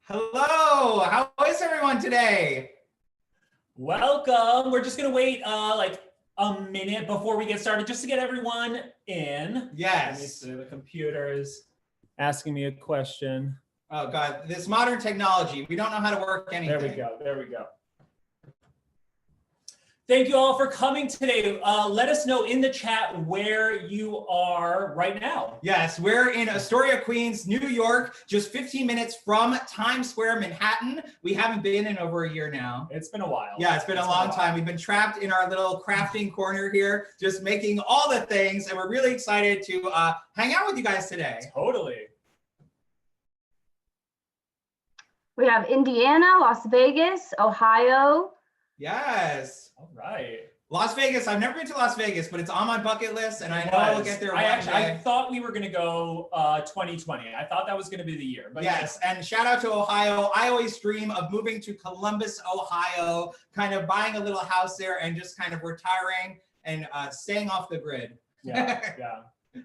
Hello, how is everyone today? Welcome. We're just gonna wait like a minute before we get started just to get everyone in. Yes. Let me see, the computer is asking me a question. Oh God, this modern technology, we don't know how to work anything. There we go. Thank you all for coming today. Let us know in the chat where you are right now. Yes, we're in Astoria, Queens, New York, just 15 minutes from Times Square, Manhattan. We haven't been in over a year now. It's been a while. Yeah, it's been a long time. We've been trapped in our little crafting corner here, just making all the things, and we're really excited to hang out with you guys today. Totally. We have Indiana, Las Vegas, Ohio. Yes. All right. Las Vegas, I've never been to Las Vegas, but it's on my bucket list, and I know I will get there one day. I thought we were going to go 2020. I thought that was going to be the year. But yes, and shout out to Ohio. I always dream of moving to Columbus, Ohio, kind of buying a little house there and just kind of retiring and staying off the grid. Yeah, yeah.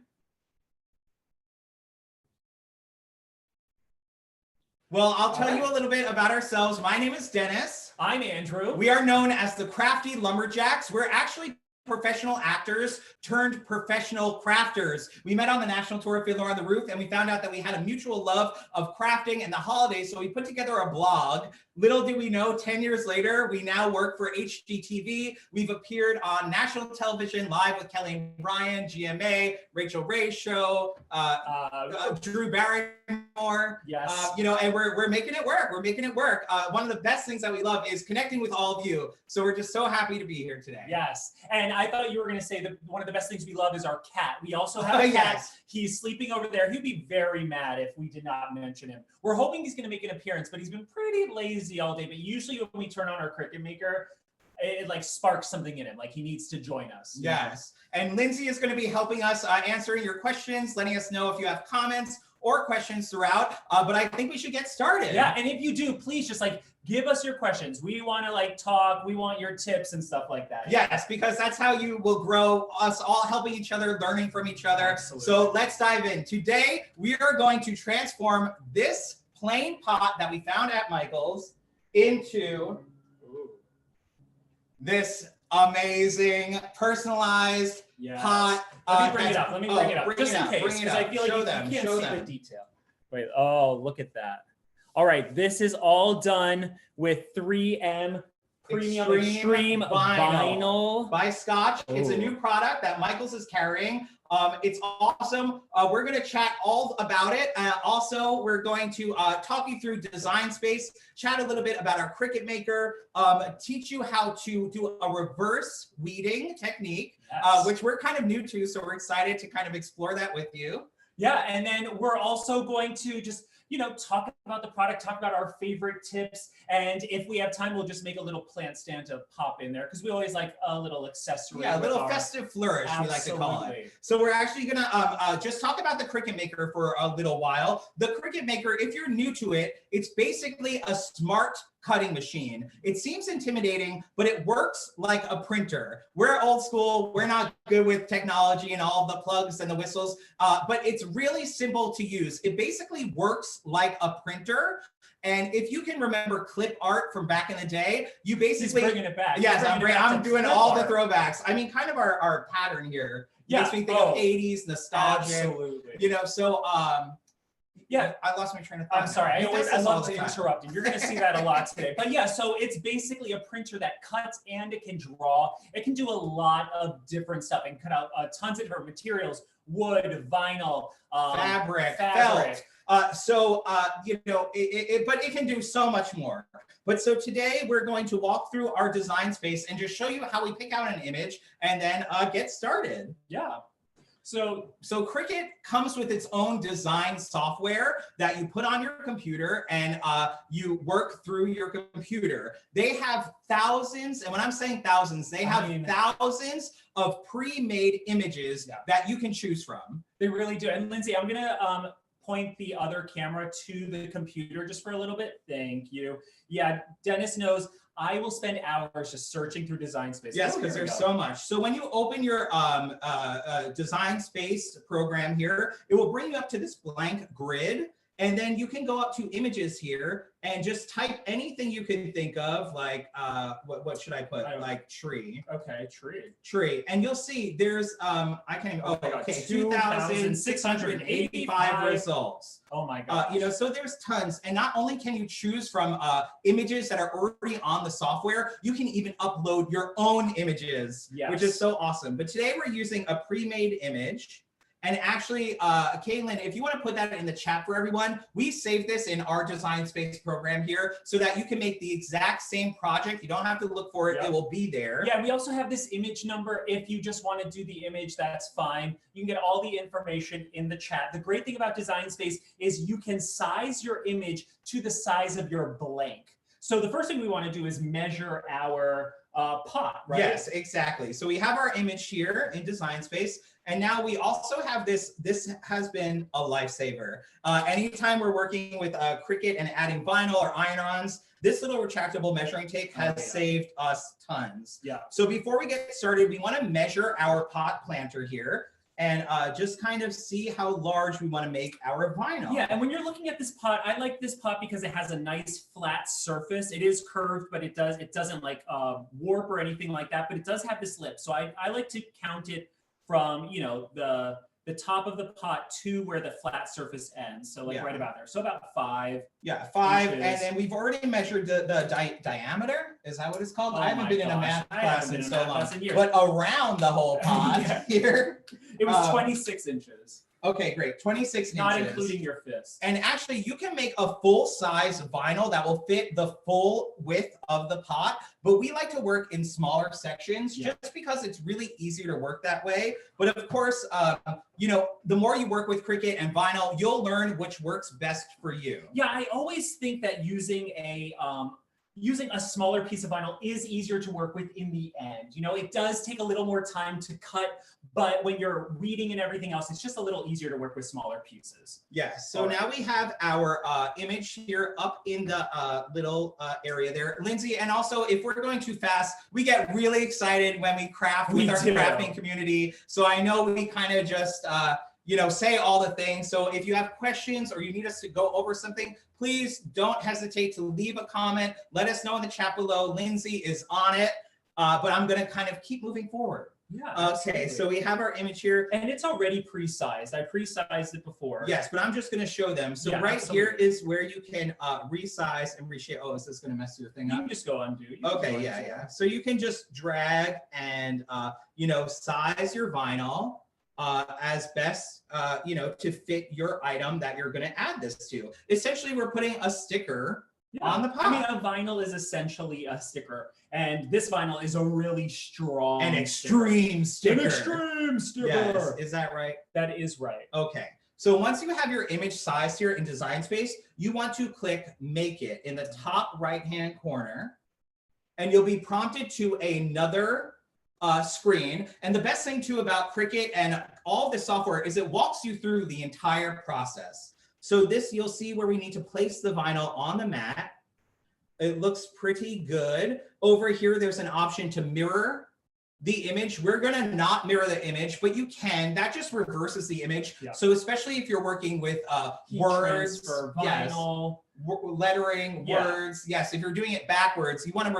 Well, I'll tell you a little bit about ourselves. My name is Dennis. I'm Andrew. We are known as the Crafty Lumberjacks. We're actually professional actors turned professional crafters. We met on the national tour of Fiddler on the Roof, and we found out that we had a mutual love of crafting and the holidays, so we put together a blog. Little did we know, 10 years later, we now work for HGTV. We've appeared on national television, live with Kelly and Ryan, GMA, Rachel Ray's show, Drew Barrymore. Yes. And we're making it work. We're making it work. One of the best things that we love is connecting with all of you. So we're just so happy to be here today. Yes. And I thought you were going to say that one of the best things we love is our cat. We also have a cat. Yes. He's sleeping over there. He'd be very mad if we did not mention him. We're hoping he's going to make an appearance, but he's been pretty lazy all day. But usually when we turn on our Cricut Maker, it like sparks something in him. Like he needs to join us. Yes. And Lindsay is going to be helping us answering your questions, letting us know if you have comments or questions throughout. But I think we should get started. Yeah. And if you do, please just like give us your questions. We want to like talk. We want your tips and stuff like that. Yes, because that's how you will grow, us all helping each other, learning from each other. Absolutely. So let's dive in. Today, we are going to transform this plain pot that we found at Michael's into this amazing personalized pot. Let me bring it up. Just in case, because I feel show like them, you can't show see them. the detail. Wait, oh, look at that. All right, this is all done with 3M Premium Extreme Vinyl. By Scotch. Ooh. It's a new product that Michael's is carrying. It's awesome. We're going to chat all about it. Also, we're going to talk you through Design Space, chat a little bit about our Cricut Maker, teach you how to do a reverse weeding technique, Yes. which we're kind of new to. So we're excited to kind of explore that with you. Yeah, and then we're also going to just, talk about the product, talk about our favorite tips. And if we have time, we'll just make a little plant stand to pop in there because we always like a little accessory. Yeah, a little festive flourish, we like to call it. So we're actually gonna just talk about the Cricut Maker for a little while. The Cricut Maker, if you're new to it, it's basically a smart cutting machine. It seems intimidating, but it works like a printer. We're old school. We're not good with technology and all the plugs and the whistles, but it's really simple to use. It basically works like a printer. And if you can remember clip art from back in the day, you basically— He's bringing it back. Yes, I'm doing all the throwbacks. I mean, kind of our pattern here. Yeah. Makes me think of 80s nostalgia. Absolutely. Yeah, I lost my train of thought. I'm sorry. I love to interrupt. interrupt you. You're going to see that a lot today. But yeah, so it's basically a printer that cuts and it can draw. It can do a lot of different stuff and cut out tons of different materials: wood, vinyl, fabric, felt. But it can do so much more. But so today we're going to walk through our Design Space and just show you how we pick out an image and then get started. Yeah. So Cricut comes with its own design software that you put on your computer and you work through your computer. They have thousands, and when I'm saying thousands, they have thousands of pre-made images that you can choose from. They really do. And Lindsay, I'm gonna point the other camera to the computer just for a little bit. Thank you. Yeah, Dennis knows I will spend hours just searching through Design Space. Yes, because there's so much. So when you open your Design Space program here, it will bring you up to this blank grid. And then you can go up to images here and just type anything you can think of, like what should I put? Like tree. Okay, Tree. And you'll see there's I can't even, okay, 2,685 results. Oh my god. You know, so there's tons. And not only can you choose from images that are already on the software, you can even upload your own images, which is so awesome. But today we're using a pre-made image. And actually, Caitlin, if you want to put that in the chat for everyone, we saved this in our Design Space program here so that you can make the exact same project. You don't have to look for it. It will be there. Yeah, we also have this image number. If you just want to do the image, that's fine. You can get all the information in the chat. The great thing about Design Space is you can size your image to the size of your blank. So the first thing we want to do is measure our pot, right? Yes, exactly. So we have our image here in Design Space. And now we also have this has been a lifesaver. Anytime we're working with Cricut and adding vinyl or iron-ons, this little retractable measuring tape has saved us tons. Yeah. So before we get started, we want to measure our pot planter here and just kind of see how large we want to make our vinyl. Yeah, and when you're looking at this pot, I like this pot because it has a nice flat surface. It is curved, but it doesn't like warp or anything like that, but it does have this lip. So I like to count it from, you know, the top of the pot to where the flat surface ends. So like right about there. So about 5. Yeah, 5 inches. And then we've already measured the diameter. Is that what it's called? I haven't been in a math class in so long. But around the the pot here. It was 26 inches. Okay, great. 26 Not inches. including your fist. And actually, you can make a full-size vinyl that will fit the full width of the pot, but we like to work in smaller sections just because it's really easier to work that way. But of course, you know, the more you work with Cricut and vinyl, you'll learn which works best for you. Yeah, I always think that using a smaller piece of vinyl is easier to work with in the end. You know, it does take a little more time to cut, but when you're reading and everything else, it's just a little easier to work with smaller pieces. Yes, so now we have our image here up in the little area there. Lindsay, and also if we're going too fast, we get really excited when we craft with our crafting community. So I know we kind of just, you know, say all the things. So if you have questions or you need us to go over something, please don't hesitate to leave a comment. Let us know in the chat below. Lindsay is on it, but I'm gonna kind of keep moving forward. Yeah. Okay, so we have our image here. And it's already pre-sized. I pre-sized it before. Yes, but I'm just gonna show them. So here is where you can resize and reshape. Oh, is this gonna mess your thing up? You can just go undo. Okay, yeah. So you can just drag and, you know, size your vinyl as best, you know, to fit your item that you're going to add this to. Essentially, we're putting a sticker on the pot. I mean, a vinyl is essentially a sticker, and this vinyl is a really strong, an extreme sticker. An extreme sticker. Yes. Is that right? That is right. Okay. So once you have your image sized here in Design Space, you want to click Make It in the top right-hand corner, and you'll be prompted to another screen. And the best thing too about Cricut and all this software is it walks you through the entire process. So this, you'll see where we need to place the vinyl on the mat. It looks pretty good. Over here, there's an option to mirror the image. We're gonna not mirror the image, but you can. That just reverses the image. Yeah. So especially if you're working with words, for vinyl, lettering, words. Yes, if you're doing it backwards, you wanna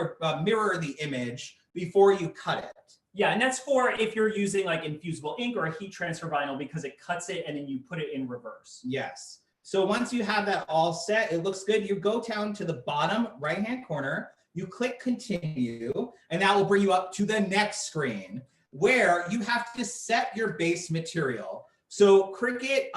mirror the image before you cut it. Yeah, and that's for if you're using like infusible ink or a heat transfer vinyl because it cuts it and then you put it in reverse. Yes. So once you have that all set, it looks good. You go down to the bottom right-hand corner, you click Continue, and that will bring you up to the next screen where you have to set your base material. So Cricut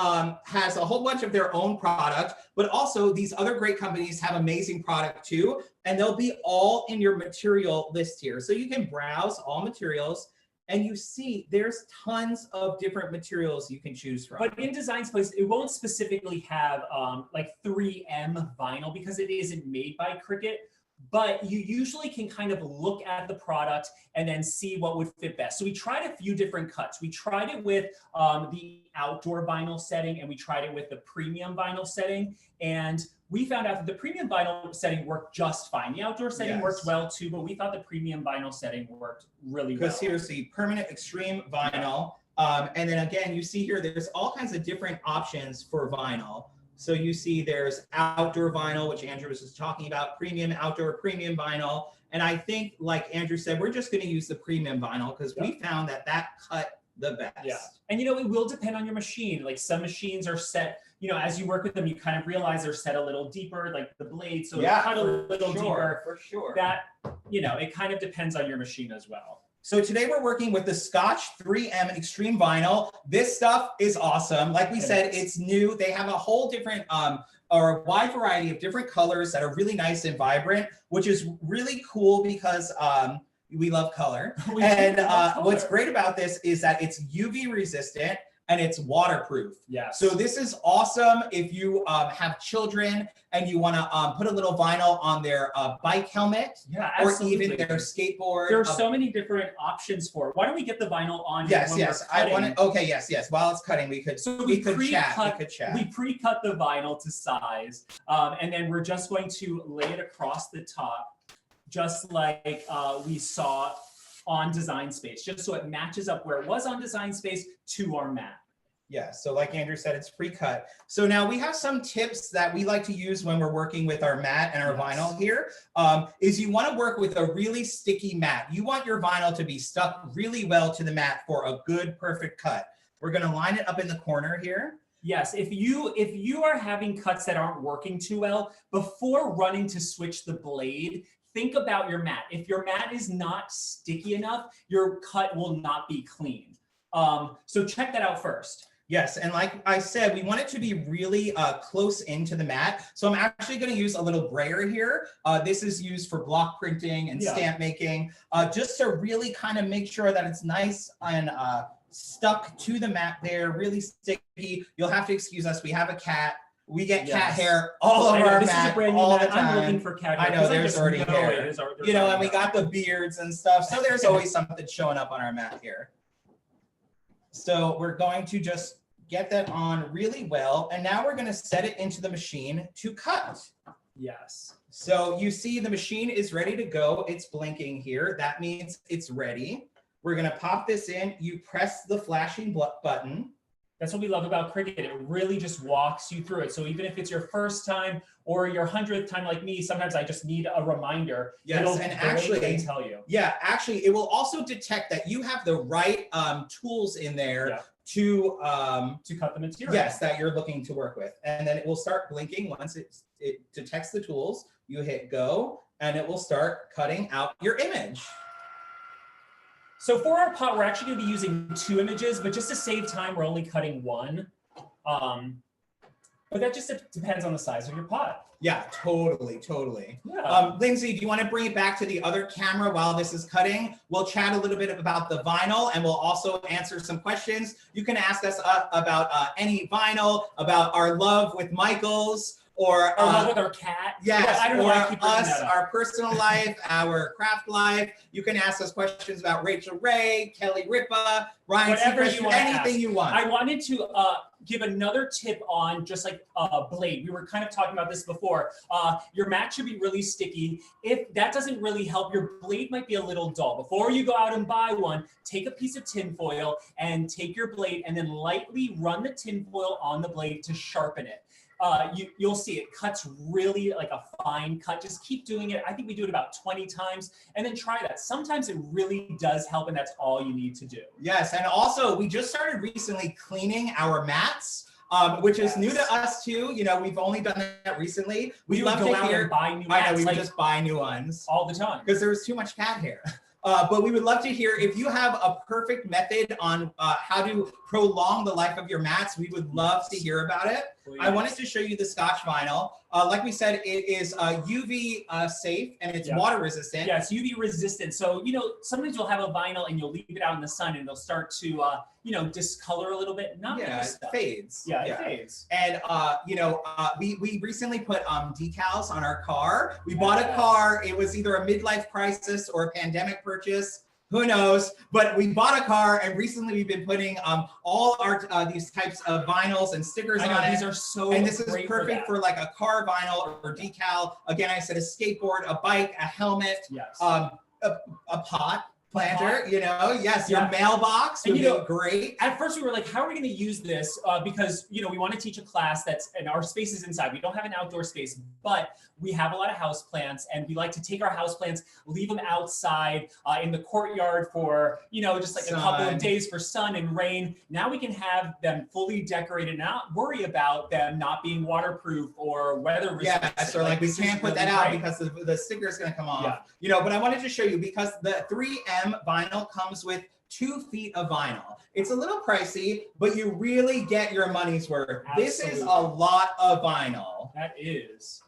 has a whole bunch of their own product, but also these other great companies have amazing product too, and they'll be all in your material list here. So you can browse all materials, and you see there's tons of different materials you can choose from. But in Design Space, it won't specifically have like 3M vinyl because it isn't made by Cricut. But you usually can kind of look at the product and then see what would fit best. So we tried a few different cuts. We tried it with the outdoor vinyl setting, and we tried it with the premium vinyl setting. And we found out that the premium vinyl setting worked just fine. The outdoor setting worked well too, but we thought the premium vinyl setting worked really well. Because here's the permanent extreme vinyl. And then again, you see here, there's all kinds of different options for vinyl. So you see there's outdoor vinyl, which Andrew was just talking about, premium outdoor, premium vinyl. And I think, like Andrew said, we're just going to use the premium vinyl because we found that cut the best. Yeah. And it will depend on your machine. Like some machines are set, as you work with them, you kind of realize they're set a little deeper, like the blade. So cut a little deeper. For sure. That, it kind of depends on your machine as well. So today we're working with the Scotch 3M Extreme Vinyl. This stuff is awesome. Like we said, it's new. They have a whole different, or a wide variety of different colors that are really nice and vibrant, which is really cool because we love color. What's great about this is that it's UV resistant and it's waterproof. Yes. So this is awesome if you have children and you want to put a little vinyl on their bike helmet, or even their skateboard. There are so many different options for it. Why don't we get the vinyl on? Yes. I want to. Okay. Yes. While it's cutting, we could chat. We pre-cut the vinyl to size, and then we're just going to lay it across the top, just like we saw on Design Space, just so it matches up where it was on Design Space to our mat. Yeah, so like Andrew said, it's pre-cut. So now we have some tips that we like to use when we're working with our mat and our vinyl here. Is you want to work with a really sticky mat. You want your vinyl to be stuck really well to the mat for a good, perfect cut. We're going to line it up in the corner here. Yes, if you are having cuts that aren't working too well, before running to switch the blade, think about your mat. If your mat is not sticky enough, your cut will not be clean. So check that out first. Yes, and like I said, we want it to be really close into the mat. So I'm actually going to use a little brayer here. This is used for block printing and stamp making, just to really kind of make sure that it's nice and stuck to the mat there, really sticky. You'll have to excuse us. We have a cat. We get cat hair all over our mat all the time. I'm looking for cat hair. I know, there's already hair. And we got the beards and stuff. So there's always something showing up on our mat here. So we're going to just get that on really well. And now we're going to set it into the machine to cut. Yes. So you see the machine is ready to go. It's blinking here. That means it's ready. We're going to pop this in. You press the flashing button. That's what we love about Cricut. It really just walks you through it. So even if it's your first time or your 100th time like me, sometimes I just need a reminder. Yes, and actually, tell you. Yeah, actually, it will also detect that you have the right tools in there to cut the material. Yes, that you're looking to work with. And then it will start blinking once it detects the tools. You hit go, and it will start cutting out your image. So for our pot, we're actually going to be using 2 images, but just to save time, we're only cutting 1. But that just depends on the size of your pot. Yeah, totally. Yeah. Lindsay, do you want to bring it back to the other camera while this is cutting? We'll chat a little bit about the vinyl, and we'll also answer some questions. You can ask us about any vinyl, about our love with Michaels, or love with our cat. Yes, I don't know why I keep bringing that up. Our personal life, our craft life. You can ask us questions about Rachel Ray, Kelly Ripa, Ryan Seacrest, anything you want. I wanted to give another tip on just like blade. We were kind of talking about this before. Your mat should be really sticky. If that doesn't really help, your blade might be a little dull. Before you go out and buy one, take a piece of tin foil and take your blade and then lightly run the tin foil on the blade to sharpen it. You'll see it cuts really like a fine cut. Just keep doing it. I think we do it about 20 times and then try that. Sometimes it really does help, and that's all you need to do. Yes, and also we just started recently cleaning our mats, which is new to us too. We've only done that recently. We love to go out and buy new mats. I know, we would just buy new ones all the time because there was too much cat hair. But we would love to hear if you have a perfect method on how to prolong the life of your mats. We would love to hear about it. Please. I wanted to show you the Scotch vinyl. Like we said, it is UV safe and it's water resistant. Yeah, it's UV resistant. So, sometimes you'll have a vinyl and you'll leave it out in the sun and it'll start to, discolor a it fades. Yeah, it fades. And, we recently put decals on our car. We bought a car. It was either a midlife crisis or a pandemic purchase. Who knows? But we bought a car, and recently we've been putting all our these types of vinyls and stickers on it. These are so and this is perfect for like a car vinyl or decal. Again, I said a skateboard, a bike, a helmet, a pot. planter, you know, yes, your mailbox would be great. At first we were like, how are we going to use this? Because, you know, we want to teach a class and our space is inside. We don't have an outdoor space, but we have a lot of houseplants, and we like to take our houseplants, leave them outside in the courtyard for, you know, just like a couple of days for sun and rain. Now we can have them fully decorated, not worry about them not being waterproof or weather resistant. Yes, or like we can't put that out because the sticker is going to come off. Yeah. You know, but I wanted to show you because the 3M vinyl comes with 2 feet of vinyl. It's a little pricey, but you really get your money's worth. Absolutely. This is a lot of vinyl. That is.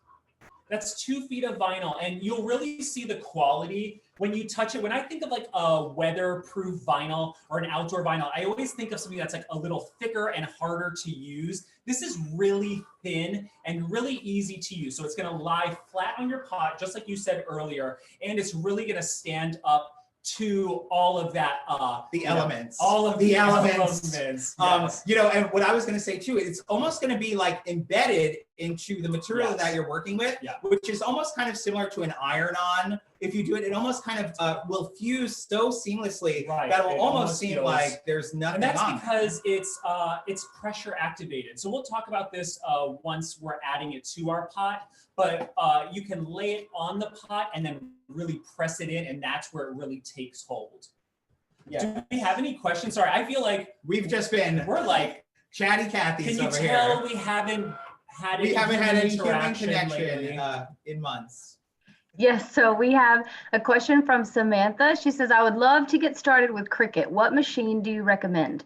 That's 2 feet of vinyl, and you'll really see the quality when you touch it. When I think of like a weatherproof vinyl or an outdoor vinyl, I always think of something that's like a little thicker and harder to use. This is really thin and really easy to use. So it's going to lie flat on your pot, just like you said earlier, and it's really going to stand up to all of that, the elements, all of the elements. Yes. You know, and what I was going to say too, it's almost going to be like embedded into the material that you're working with, which is almost kind of similar to an iron-on. If you do it, it almost kind of will fuse so seamlessly that it will almost seem like there's nothing on. And that's because it's pressure activated. So we'll talk about this once we're adding it to our pot, but you can lay it on the pot and then really press it in, and that's where it really takes hold. Yeah. Do we have any questions? Sorry, I feel like we're like chatty Cathy's over here. Can you tell we haven't had any human connection in months? Yes, so we have a question from Samantha. She says, I would love to get started with Cricut. What machine do you recommend?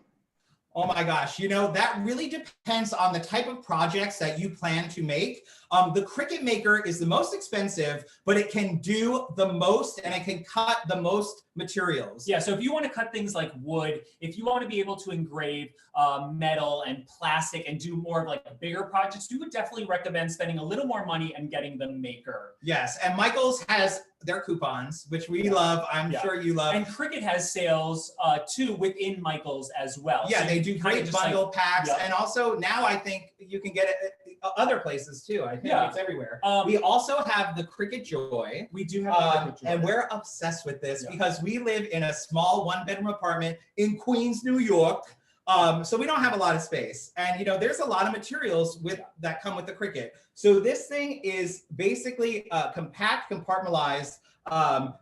Oh my gosh, you know, that really depends on the type of projects that you plan to make. The Cricut Maker is the most expensive, but it can do the most and it can cut the most materials. Yeah, so if you want to cut things like wood, if you want to be able to engrave metal and plastic and do more of like bigger projects, we would definitely recommend spending a little more money and getting the Maker. Yes, and Michael's has their coupons, which we love. I'm sure you love. And Cricut has sales too within Michael's as well. Yeah, so they do great bundle packs. And also now I think you can get it at other places too. I think it's everywhere. We also have the Cricut Joy. We do have the Cricut Joy. And we're obsessed with this because we live in a small 1-bedroom apartment in Queens, New York. So we don't have a lot of space. And you know, there's a lot of materials that come with the Cricut. So this thing is basically a compact, compartmentalized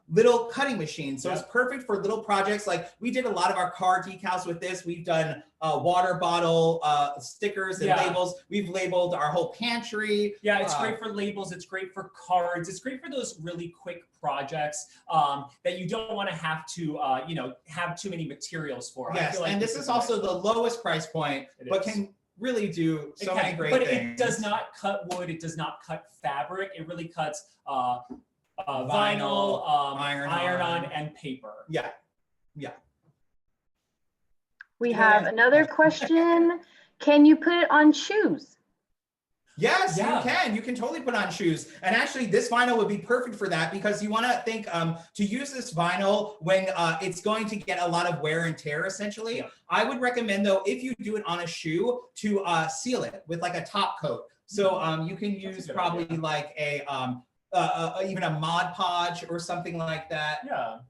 little cutting machine. So it's perfect for little projects. Like we did a lot of our car decals with this. We've done water bottle stickers and labels. We've labeled our whole pantry. Yeah, it's great for labels. It's great for cards. It's great for those really quick projects that you don't want to have to, you know, have too many materials for. Yes, I feel like and this is also the lowest price point, but can really do so many great things. But it does not cut wood. It does not cut fabric. It really cuts vinyl, iron-on, and paper. Yeah. We have another question. Can you put it on shoes? Yes, you can. You can totally put on shoes. And actually, this vinyl would be perfect for that because you want to think to use this vinyl when it's going to get a lot of wear and tear, essentially. I would recommend, though, if you do it on a shoe, to seal it with like a top coat. So you can use probably like a even a Mod Podge or something like that.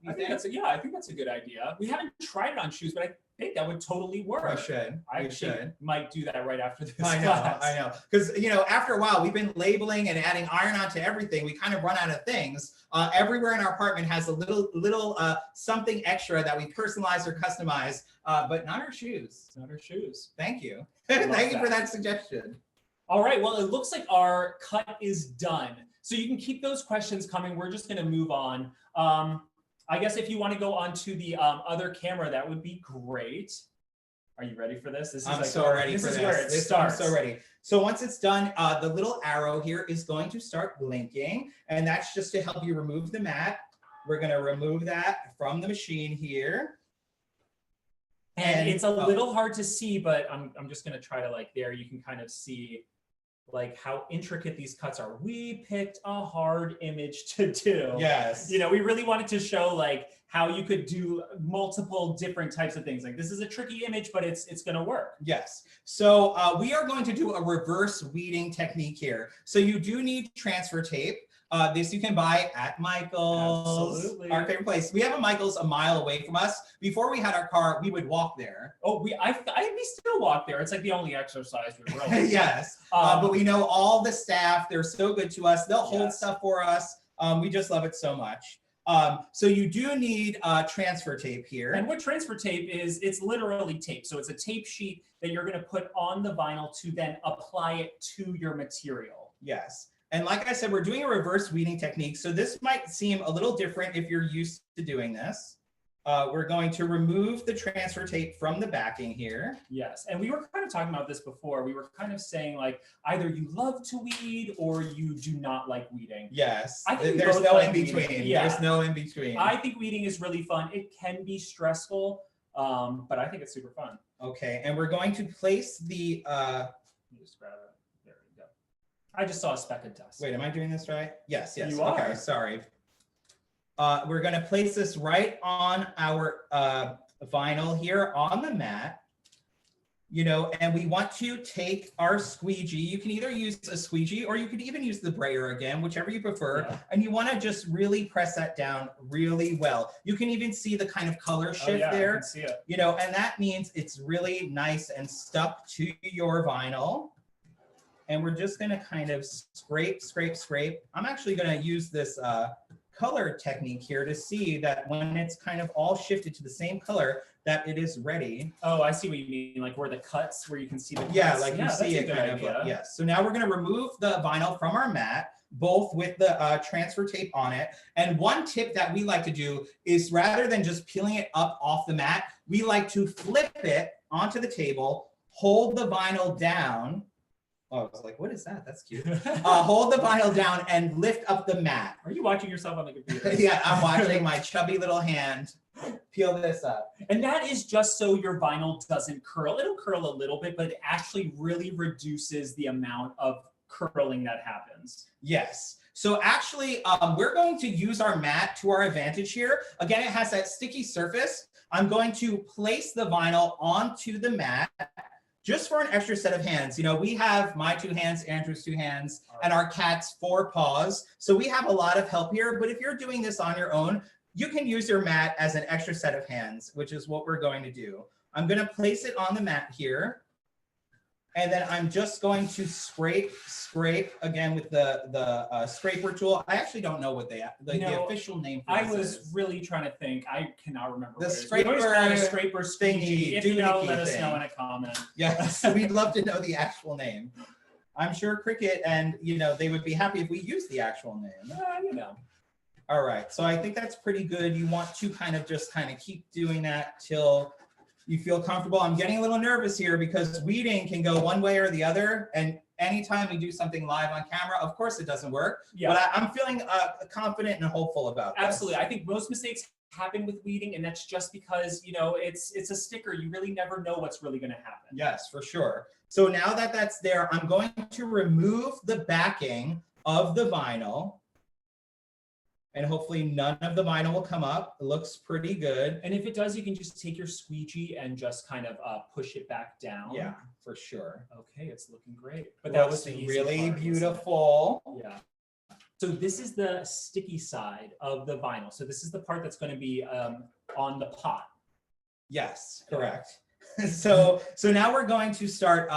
I think that's a good idea. We haven't tried it on shoes, but I think that would totally work. I should. Might do that right after this. I know. Because you know, after a while, we've been labeling and adding iron-on to everything. We kind of run out of things. Everywhere in our apartment has a little something extra that we personalize or customize, but not our shoes. Not our shoes. Thank you. Thank you for that suggestion. All right. Well, it looks like our cut is done. So you can keep those questions coming. We're just going to move on. I guess if you want to go on to the other camera, that would be great. Are you ready for this? I'm so ready for this. This is where it starts. I'm so ready. So once it's done, the little arrow here is going to start blinking, and that's just to help you remove the mat. We're going to remove that from the machine here. And it's a little hard to see, but I'm just going to try to there you can kind of see how intricate these cuts are. We picked a hard image to do. Yes. You know, we really wanted to show how you could do multiple different types of things. This is a tricky image, but it's going to work. Yes. So we are going to do a reverse weeding technique here. So you do need transfer tape. This you can buy at Michael's, Absolutely. our favorite place. We have a Michael's a mile away from us. Before we had our car, we would walk there. Oh, we still walk there. It's like the only exercise we really. Yes, but we know all the staff. They're so good to us. They'll hold stuff for us. We just love it so much. So you do need transfer tape here. And what transfer tape is, it's literally tape. So it's a tape sheet that you're going to put on the vinyl to then apply it to your material. Yes. And like I said, we're doing a reverse weeding technique. So this might seem a little different if you're used to doing this. We're going to remove the transfer tape from the backing here. Yes, and we were kind of talking about this before. We were kind of saying like either you love to weed or you do not like weeding. Yes, I think there's no like in between. Yeah. There's no in between. I think weeding is really fun. It can be stressful, but I think it's super fun. Okay, and we're going to place the. Let me just grab it. There we go. I just saw a speck of dust. Wait, am I doing this right? Yes, yes. You are. Okay, sorry. We're going to place this right on our vinyl here on the mat, you know, and we want to take our squeegee. You can either use a squeegee or you could even use the brayer again, whichever you prefer. Yeah. And you want to just really press that down really well. You can even see the kind of color shift there. I can see it. You know, and that means it's really nice and stuck to your vinyl. And we're just going to kind of scrape, scrape, scrape. I'm actually going to use this color technique here to see that when it's kind of all shifted to the same color, that it is ready. Oh, I see what you mean, like where the cuts, where you can see the cuts. Yeah, like you see it kind of, yes. So now we're gonna remove the vinyl from our mat, both with the transfer tape on it. And one tip that we like to do is rather than just peeling it up off the mat, we like to flip it onto the table, hold the vinyl down. Oh, I was like, what is that? That's cute. Hold the vinyl down and lift up the mat. Are you watching yourself on the computer? Yeah, I'm watching my chubby little hand peel this up. And that is just so your vinyl doesn't curl. It'll curl a little bit, but it actually really reduces the amount of curling that happens. Yes. So actually, we're going to use our mat to our advantage here. Again, it has that sticky surface. I'm going to place the vinyl onto the mat just for an extra set of hands. You know, we have my 2 hands, Andrew's 2 hands, and our cat's 4 paws. So we have a lot of help here, but if you're doing this on your own, you can use your mat as an extra set of hands, which is what we're going to do. I'm going to place it on the mat here. And then I'm just going to scrape again with the scraper tool. I actually don't know what the official name for this is. I was really trying to think. I cannot remember the what scraper, it is. We always call it a scraper thingy. If you know, let us know in a comment. Yes, we'd love to know the actual name. I'm sure Cricut and, you know, they would be happy if we use the actual name. You know. All right, so I think that's pretty good. You want to kind of keep doing that till you feel comfortable. I'm getting a little nervous here because weeding can go one way or the other. And anytime we do something live on camera, of course it doesn't work. Yeah. But I'm feeling confident and hopeful about this. Absolutely. I think most mistakes happen with weeding, and that's just because, you know, it's a sticker. You really never know what's really going to happen. Yes, for sure. So now that that's there, I'm going to remove the backing of the vinyl. And hopefully none of the vinyl will come up. It looks pretty good. And if it does, you can just take your squeegee and just kind of push it back down. Yeah, for sure. Okay, it's looking great. But that was the really beautiful. Yeah. So this is the sticky side of the vinyl. So this is the part that's going to be on the pot. Yes, correct. So now we're going to start.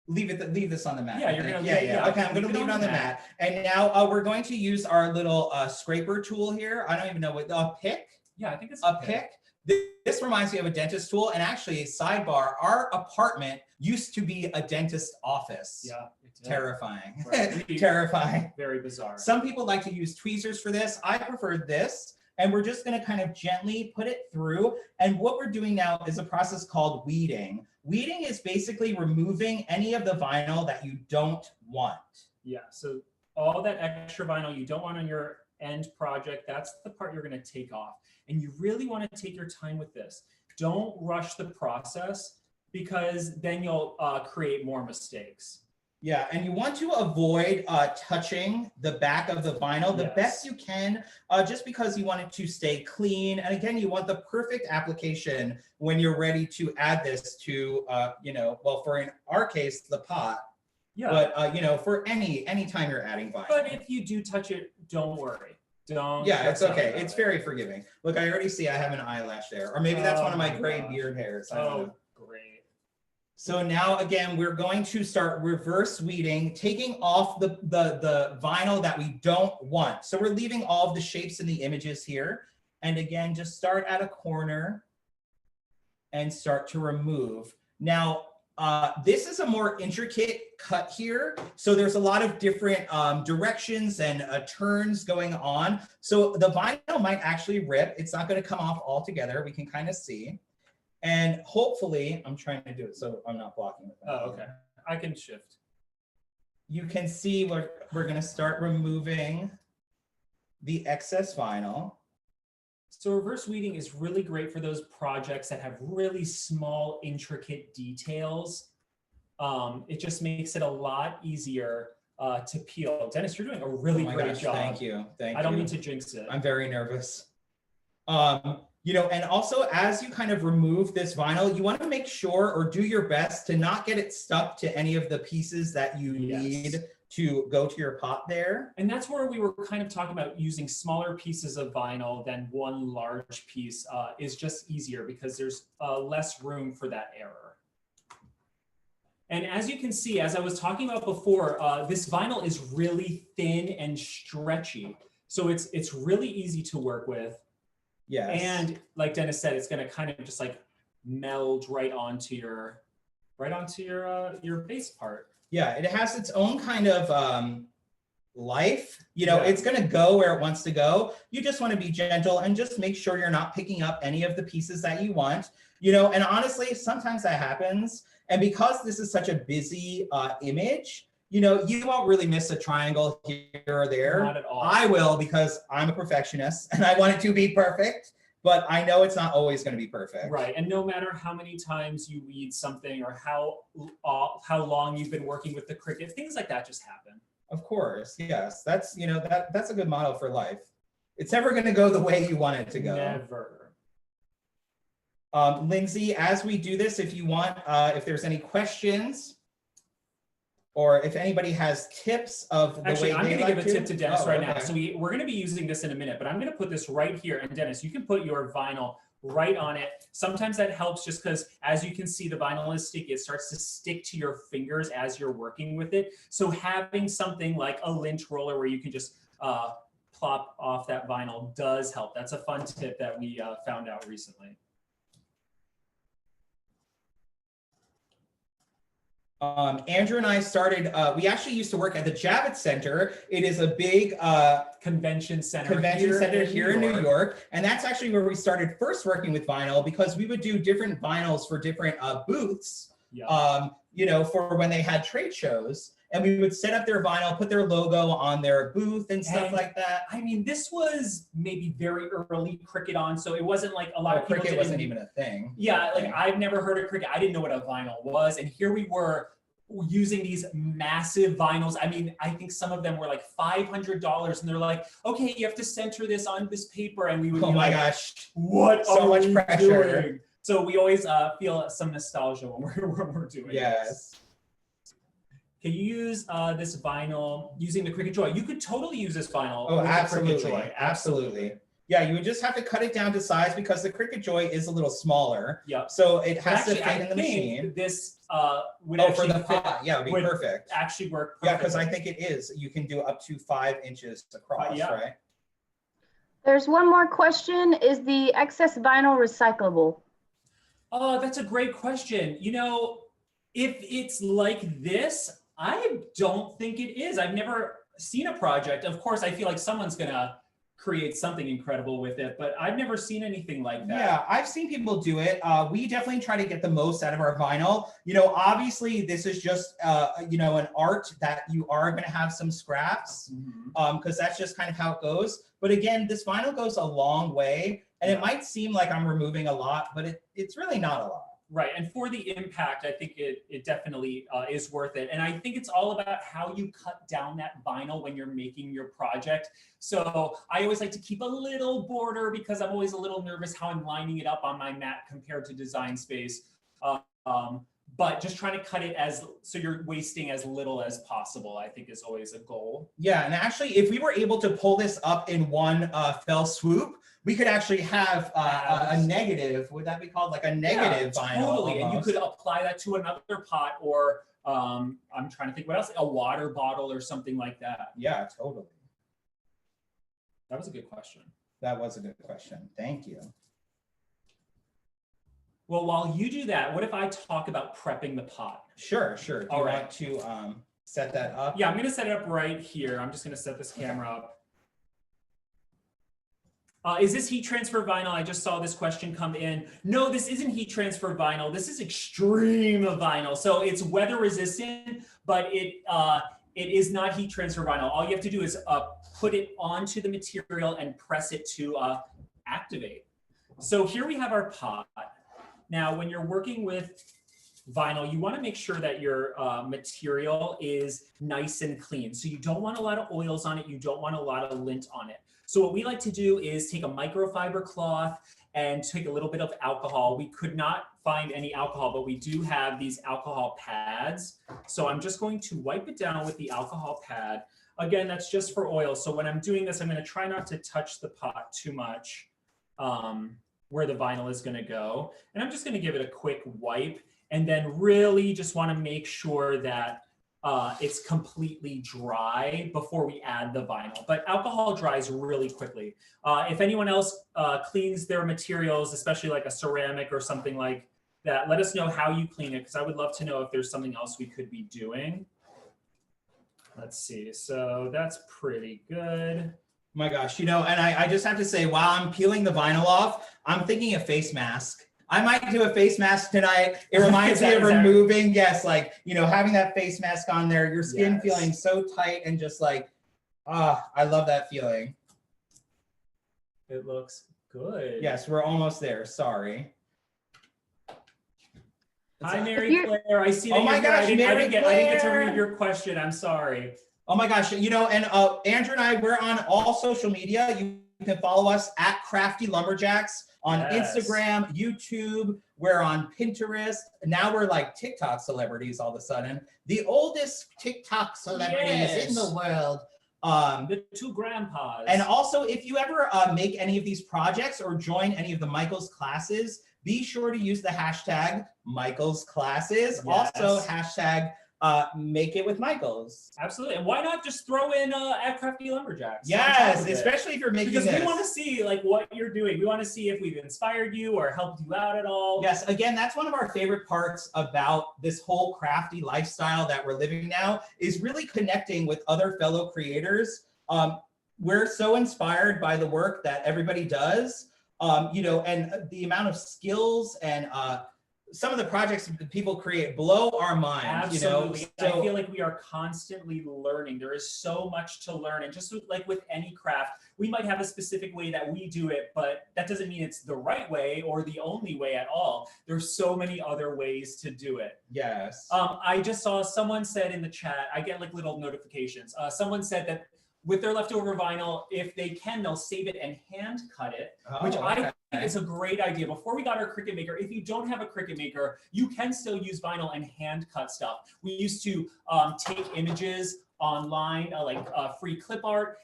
Leave this on the mat. Yeah, you're gonna. Yeah. Okay, I'm gonna leave it on the mat. And now we're going to use our little scraper tool here. I don't even know what a pick. Yeah, I think it's a pick. This reminds me of a dentist tool. And actually, sidebar: our apartment used to be a dentist office. Yeah, terrifying. Right. Terrifying. Very bizarre. Some people like to use tweezers for this. I prefer this. And we're just going to kind of gently put it through. And what we're doing now is a process called weeding. Weeding is basically removing any of the vinyl that you don't want. Yeah, so all that extra vinyl you don't want on your end project, that's the part you're going to take off. And you really want to take your time with this. Don't rush the process because then you'll create more mistakes. Yeah, and you want to avoid touching the back of the vinyl the best you can, just because you want it to stay clean. And again, you want the perfect application when you're ready to add this to, well, for in our case, the pot. Yeah. But you know, for anytime you're adding vinyl. But if you do touch it, don't worry. Don't. Yeah, it's okay. It's it. very forgiving. Look, I already see I have an eyelash there, or maybe that's one of my gray beard hairs. I don't know. Great. So now again, we're going to start reverse weeding, taking off the vinyl that we don't want. So we're leaving all of the shapes in the images here. And again, just start at a corner and start to remove. Now, this is a more intricate cut here. So there's a lot of different directions and turns going on. So the vinyl might actually rip. It's not going to come off altogether. We can kind of see. And hopefully, I'm trying to do it so I'm not blocking it. Oh, okay. I can shift. You can see we're going to start removing the excess vinyl. So reverse weeding is really great for those projects that have really small, intricate details. It just makes it a lot easier to peel. Dennis, you're doing a really great job. Thank you. Thank you. I don't mean to jinx it. I'm very nervous. You know, and also as you kind of remove this vinyl, you want to make sure or do your best to not get it stuck to any of the pieces that you need to go to your pot there. And that's where we were kind of talking about using smaller pieces of vinyl than one large piece is just easier because there's less room for that error. And as you can see, as I was talking about before, this vinyl is really thin and stretchy. So it's really easy to work with. Yes. And like Dennis said, it's going to kind of just like meld right onto your base part. Yeah, it has its own kind of life. You know, it's going to go where it wants to go. You just want to be gentle and just make sure you're not picking up any of the pieces that you want. You know, and honestly, sometimes that happens. And because this is such a busy image, you know, you won't really miss a triangle here or there. Not at all. I will, because I'm a perfectionist and I want it to be perfect, but I know it's not always going to be perfect. Right. And no matter how many times you weed something or how long you've been working with the Cricut, things like that just happen. Of course. Yes. That's, you know, that's a good model for life. It's never going to go the way you want it to go. Never. Lindsay, as we do this, if you want, if there's any questions, or if anybody has tips of the Actually, way I'm they going to give a tip to Dennis right now. Okay. So we're going to be using this in a minute, but I'm going to put this right here. And Dennis, you can put your vinyl right on it. Sometimes that helps just because, as you can see, the vinyl is sticky. It starts to stick to your fingers as you're working with it. So having something like a lint roller where you can just plop off that vinyl does help. That's a fun tip that we found out recently. Andrew and I started, we actually used to work at the Javits Center. It is a big convention center here in New York. And that's actually where we started first working with vinyl, because we would do different vinyls for different booths, you know, for when they had trade shows. And we would set up their vinyl, put their logo on their booth and stuff like that. I mean, this was maybe very early Cricut on, so it wasn't like a lot of people Cricut wasn't even a thing. Yeah, like I've never heard of Cricut. I didn't know what a vinyl was, and here we were using these massive vinyls. I mean, I think some of them were like $500, and they're like, okay, you have to center this on this paper, and we would oh be my like, gosh, what so are much we pressure doing? So we always feel some nostalgia when we're doing this. Can you use this vinyl using the Cricut Joy? You could totally use this vinyl. Oh, with absolutely. The Cricut Joy. Absolutely. Yeah, you would just have to cut it down to size because the Cricut Joy is a little smaller. Yep. So it has actually, to fit in the machine. This would for the pot, yeah, it would be perfect. Actually work perfectly. Yeah, because I think it is. You can do up to 5 inches across, right? There's one more question. Is the excess vinyl recyclable? Oh, that's a great question. You know, if it's like this, I don't think it is. I've never seen a project. Of course, I feel like someone's gonna create something incredible with it, but I've never seen anything like that. Yeah, I've seen people do it. We definitely try to get the most out of our vinyl. You know, obviously this is just, you know, an art that you are gonna have some scraps, because that's just kind of how it goes. But again, this vinyl goes a long way, and it might seem like I'm removing a lot, but it's really not a lot. Right, and for the impact, I think it definitely is worth it. And I think it's all about how you cut down that vinyl when you're making your project. So I always like to keep a little border because I'm always a little nervous how I'm lining it up on my mat compared to Design Space. but just trying to cut it so you're wasting as little as possible, I think is always a goal. Yeah, and actually, if we were able to pull this up in one fell swoop, we could actually have a negative. Would that be called like a negative vinyl? Totally, almost. and you could apply that to another pot, or I'm trying to think what else, a water bottle or something like that. Yeah, totally. That was a good question. That was a good question. Thank you. Well, while you do that, what if I talk about prepping the pot? Sure, sure. Do you want to set that up? Yeah, I'm going to set it up right here. I'm just going to set this camera up. Is this heat transfer vinyl? I just saw this question come in. No, this isn't heat transfer vinyl. This is extreme vinyl. So it's weather resistant, but it is not heat transfer vinyl. All you have to do is put it onto the material and press it to activate. So here we have our pot. Now, when you're working with vinyl, you want to make sure that your material is nice and clean. So you don't want a lot of oils on it. You don't want a lot of lint on it. So what we like to do is take a microfiber cloth and take a little bit of alcohol. We could not find any alcohol, but we do have these alcohol pads. So I'm just going to wipe it down with the alcohol pad. Again, that's just for oil. So when I'm doing this, I'm going to try not to touch the pot too much where the vinyl is going to go. And I'm just going to give it a quick wipe, and then really just want to make sure that it's completely dry before we add the vinyl. But alcohol dries really quickly. If anyone else cleans their materials, especially like a ceramic or something like that, let us know how you clean it, because I would love to know if there's something else we could be doing. Let's see. So that's pretty good. My gosh, and I just have to say, while I'm peeling the vinyl off, I'm thinking a face mask. I might do a face mask tonight. It reminds me of removing, having that face mask on there, your skin feeling so tight and just like, I love that feeling. It looks good. Yes, we're almost there. Sorry. Hi, Mary Claire. I see that. Oh my gosh, I didn't get to Claire. read your question. I'm sorry. Oh my gosh, and Andrew and I, we're on all social media. You can follow us at Crafty Lumberjacks on Instagram, YouTube. We're on Pinterest. Now we're like TikTok celebrities all of a sudden. The oldest TikTok celebrities in the world. The two grandpas. And also, if you ever make any of these projects or join any of the Michaels classes, be sure to use the hashtag Michaels classes. Yes. Also, hashtag make it with Michaels. Absolutely. And why not just throw in at Crafty Lumberjacks? Yes, especially if you're making because this. We want to see like what you're doing. We want to see if we've inspired you or helped you out at all. Yes, again, that's one of our favorite parts about this whole crafty lifestyle that we're living now, is really connecting with other fellow creators. We're so inspired by the work that everybody does, and the amount of skills and some of the projects that people create blow our minds. Absolutely. So, I feel like we are constantly learning. There is so much to learn. And just like with any craft, we might have a specific way that we do it, but that doesn't mean it's the right way or the only way at all. There's so many other ways to do it. Yes. I just saw someone said in the chat, I get like little notifications. Someone said that with their leftover vinyl, if they can, they'll save it and hand cut it, which I think is a great idea. Before we got our Cricut maker, if you don't have a Cricut maker, you can still use vinyl and hand cut stuff. We used to take images online, like free clip art,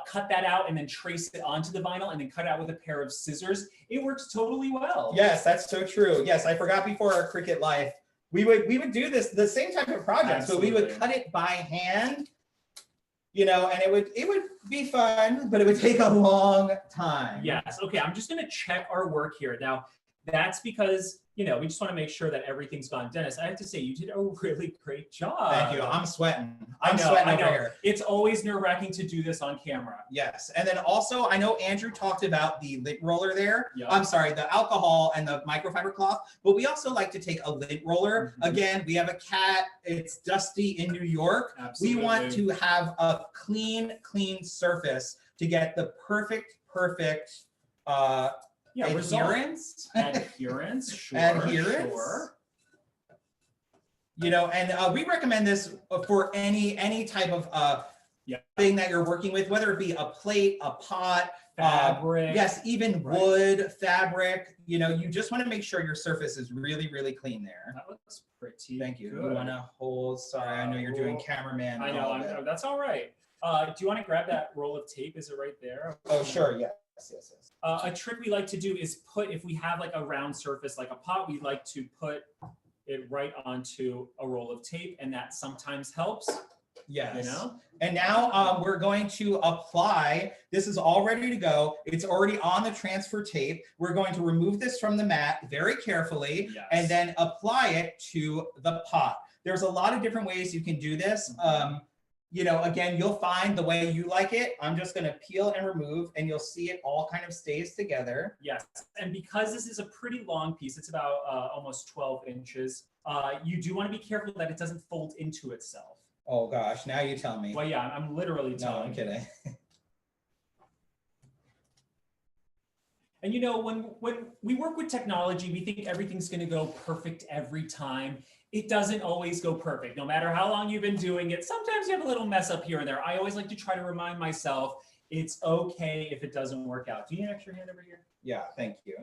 cut that out and then trace it onto the vinyl and then cut it out with a pair of scissors. It works totally well. Yes, that's so true. Yes, I forgot before our Cricut life, we would do this, the same type of projects, but we would cut it by hand. And it would be fun, but it would take a long time. Yes. Okay. I'm just going to check our work here. Now, that's because, we just want to make sure that everything's gone. Dennis, I have to say, you did a really great job. Thank you. I'm sweating. I know. Over here. It's always nerve-wracking to do this on camera. Yes. And then also, I know Andrew talked about the lint roller there. Yep. I'm sorry, the alcohol and the microfiber cloth, but we also like to take a lint roller. Mm-hmm. Again, we have a cat. It's dusty in New York. Absolutely. We want to have a clean surface to get the perfect adherence. Adherence, sure. Adherence. Sure. And we recommend this for any type of thing that you're working with, whether it be a plate, a pot, Fabric. Yes, even wood, fabric. You know, you just want to make sure your surface is really, really clean there. That looks pretty Thank you. good. You want to hold? Sorry, I know you're doing cameraman. I know. That's all right. Do you want to grab that roll of tape? Is it right there? Oh, sure. Yes. A trick we like to do is put, if we have like a round surface like a pot, we like to put it right onto a roll of tape, and that sometimes helps. Yes. You know? And now we're going to apply. This is all ready to go. It's already on the transfer tape. We're going to remove this from the mat very carefully, and then apply it to the pot. There's a lot of different ways you can do this. You know, again, you'll find the way you like it. I'm just going to peel and remove, and you'll see it all kind of stays together. Yes, and because this is a pretty long piece, it's about almost 12 inches, you do want to be careful that it doesn't fold into itself. Oh gosh, now you tell me. Well, yeah, I'm literally telling you. No, I'm kidding. And you know, when we work with technology, we think everything's going to go perfect every time. It doesn't always go perfect. No matter how long you've been doing it, sometimes you have a little mess up here and there. I always like to try to remind myself, it's okay if it doesn't work out. Do you need an extra hand over here? Yeah, thank you.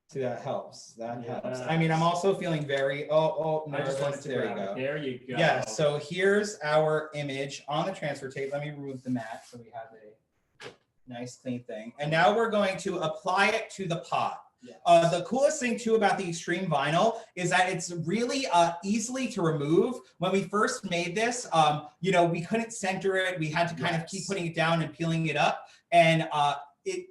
See, that helps. That helps. I mean, I'm also feeling very, nervous. I just wanted to there you go. There you go. Yeah, so here's our image on the transfer tape. Let me remove the mat so we have a nice clean thing. And now we're going to apply it to the pot. Yes. The coolest thing too about the extreme vinyl is that it's really easily to remove. When we first made this, you know, we couldn't center it. We had to kind of keep putting it down and peeling it up. And it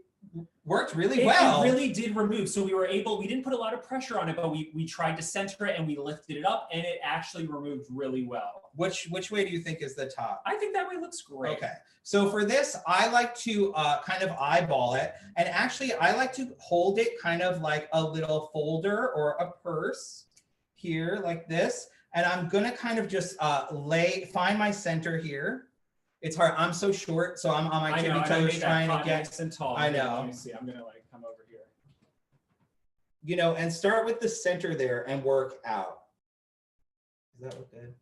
worked really well. It really did remove. So we didn't put a lot of pressure on it, but we tried to center it and we lifted it up, and it actually removed really well. Which way do you think is the top? I think that way looks great. Okay. So for this, I like to kind of eyeball it. And actually, I like to hold it kind of like a little folder or a purse here like this. And I'm going to kind of just find my center here. It's hard. I'm so short, so I'm on my tippy toes trying to get. Nice and tall. I know. Let me see. I'm gonna like come over here. You know, and start with the center there and work out. Does that look good?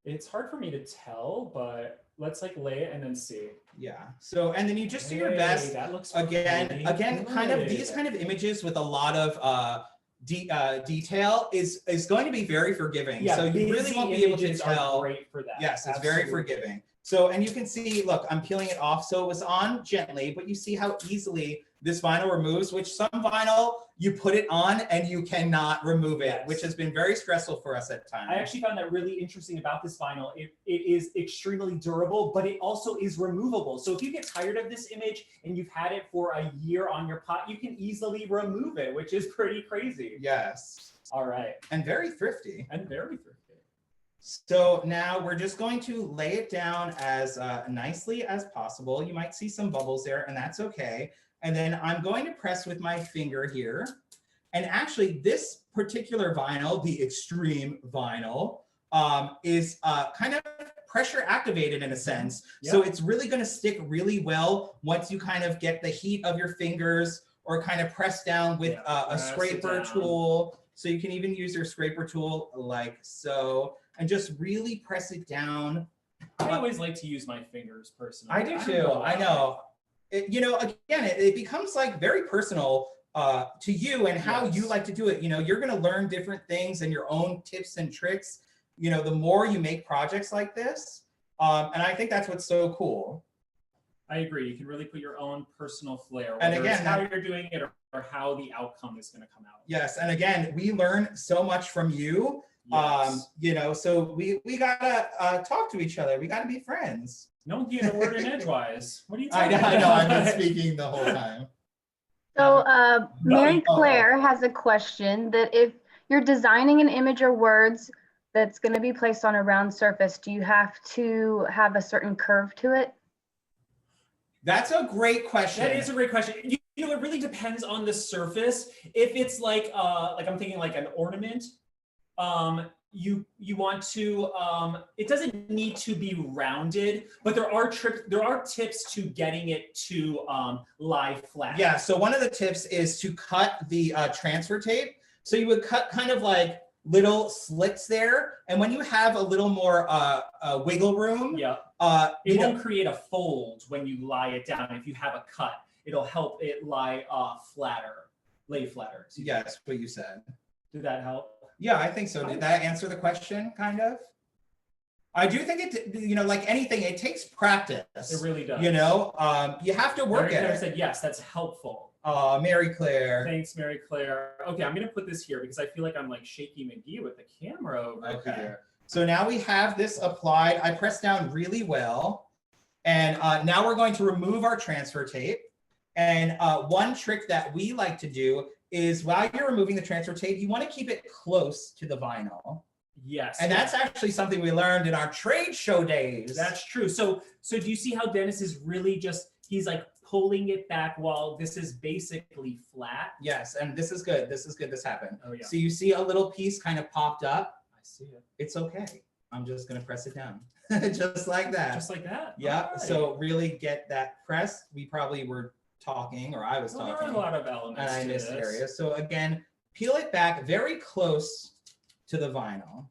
It's hard for me to tell, but let's like lay it and then see. Yeah. So, and then you just do your best. That looks again, kind of these kind of images with a lot of detail is going to be very forgiving. Yeah, so you really won't be able to tell. Are great for that. Yes, it's very forgiving. So, and you can see, look, I'm peeling it off. So it was on gently, but you see how easily this vinyl removes, which some vinyl, you put it on and you cannot remove it, which has been very stressful for us at times. I actually found that really interesting about this vinyl. It is extremely durable, but it also is removable. So if you get tired of this image and you've had it for a year on your pot, you can easily remove it, which is pretty crazy. Yes. All right. And very thrifty. And very thrifty. So now we're just going to lay it down as nicely as possible. You might see some bubbles there, and that's okay. And then I'm going to press with my finger here. And actually, this particular vinyl, the extreme vinyl, is kind of pressure activated in a sense. Yep. So it's really going to stick really well once you kind of get the heat of your fingers or kind of press down with a scraper tool. So you can even use your scraper tool like so. And just really press it down. I always like to use my fingers personally. I do too. I know. You know, again, it becomes like very personal to you and how you like to do it. You know, you're going to learn different things and your own tips and tricks. You know, the more you make projects like this, and I think that's what's so cool. I agree. You can really put your own personal flair, and again, how you're doing it or how the outcome is going to come out. Yes, and again, we learn so much from you. Yes. You know, so we gotta talk to each other. We gotta be friends. No one can get a word in edgewise. What are you talking about? I know. I've been speaking the whole time. So Mary Claire has a question that if you're designing an image or words that's going to be placed on a round surface, do you have to have a certain curve to it? That's a great question. That is a great question. You know, it really depends on the surface. If it's like I'm thinking like an ornament. You want to, it doesn't need to be rounded, but there are tips to getting it to lie flat. Yeah, so one of the tips is to cut the transfer tape. So you would cut kind of like little slits there. And when you have a little more wiggle room, it won't create a fold when you lie it down if you have a cut. it'll help it lay flatter. Yes, what you said. Did that help? Yeah, I think so. Did that answer the question, kind of? I do think it, you know, like anything, it takes practice. It really does. You know, you have to work Mary at Claire it. said, yes, that's helpful. Mary Claire. Thanks, Mary Claire. Okay, I'm going to put this here because I feel like I'm like Shaky McGee with the camera over here. So now we have this applied. I pressed down really well. And now we're going to remove our transfer tape. And one trick that we like to do is while you're removing the transfer tape, you want to keep it close to the vinyl. Yes. And that's actually something we learned in our trade show days. That's true. So do you see how Dennis is really just, he's like pulling it back while this is basically flat? Yes, and this is good. This is good. This happened. Oh, yeah. So you see a little piece kind of popped up. I see it. It's okay. I'm just going to press it down. Just like that. Just like that? Yeah. Right. So really get that pressed. We probably were talking, or I was talking. There are a lot of elements in to this this area. So again, peel it back very close to the vinyl.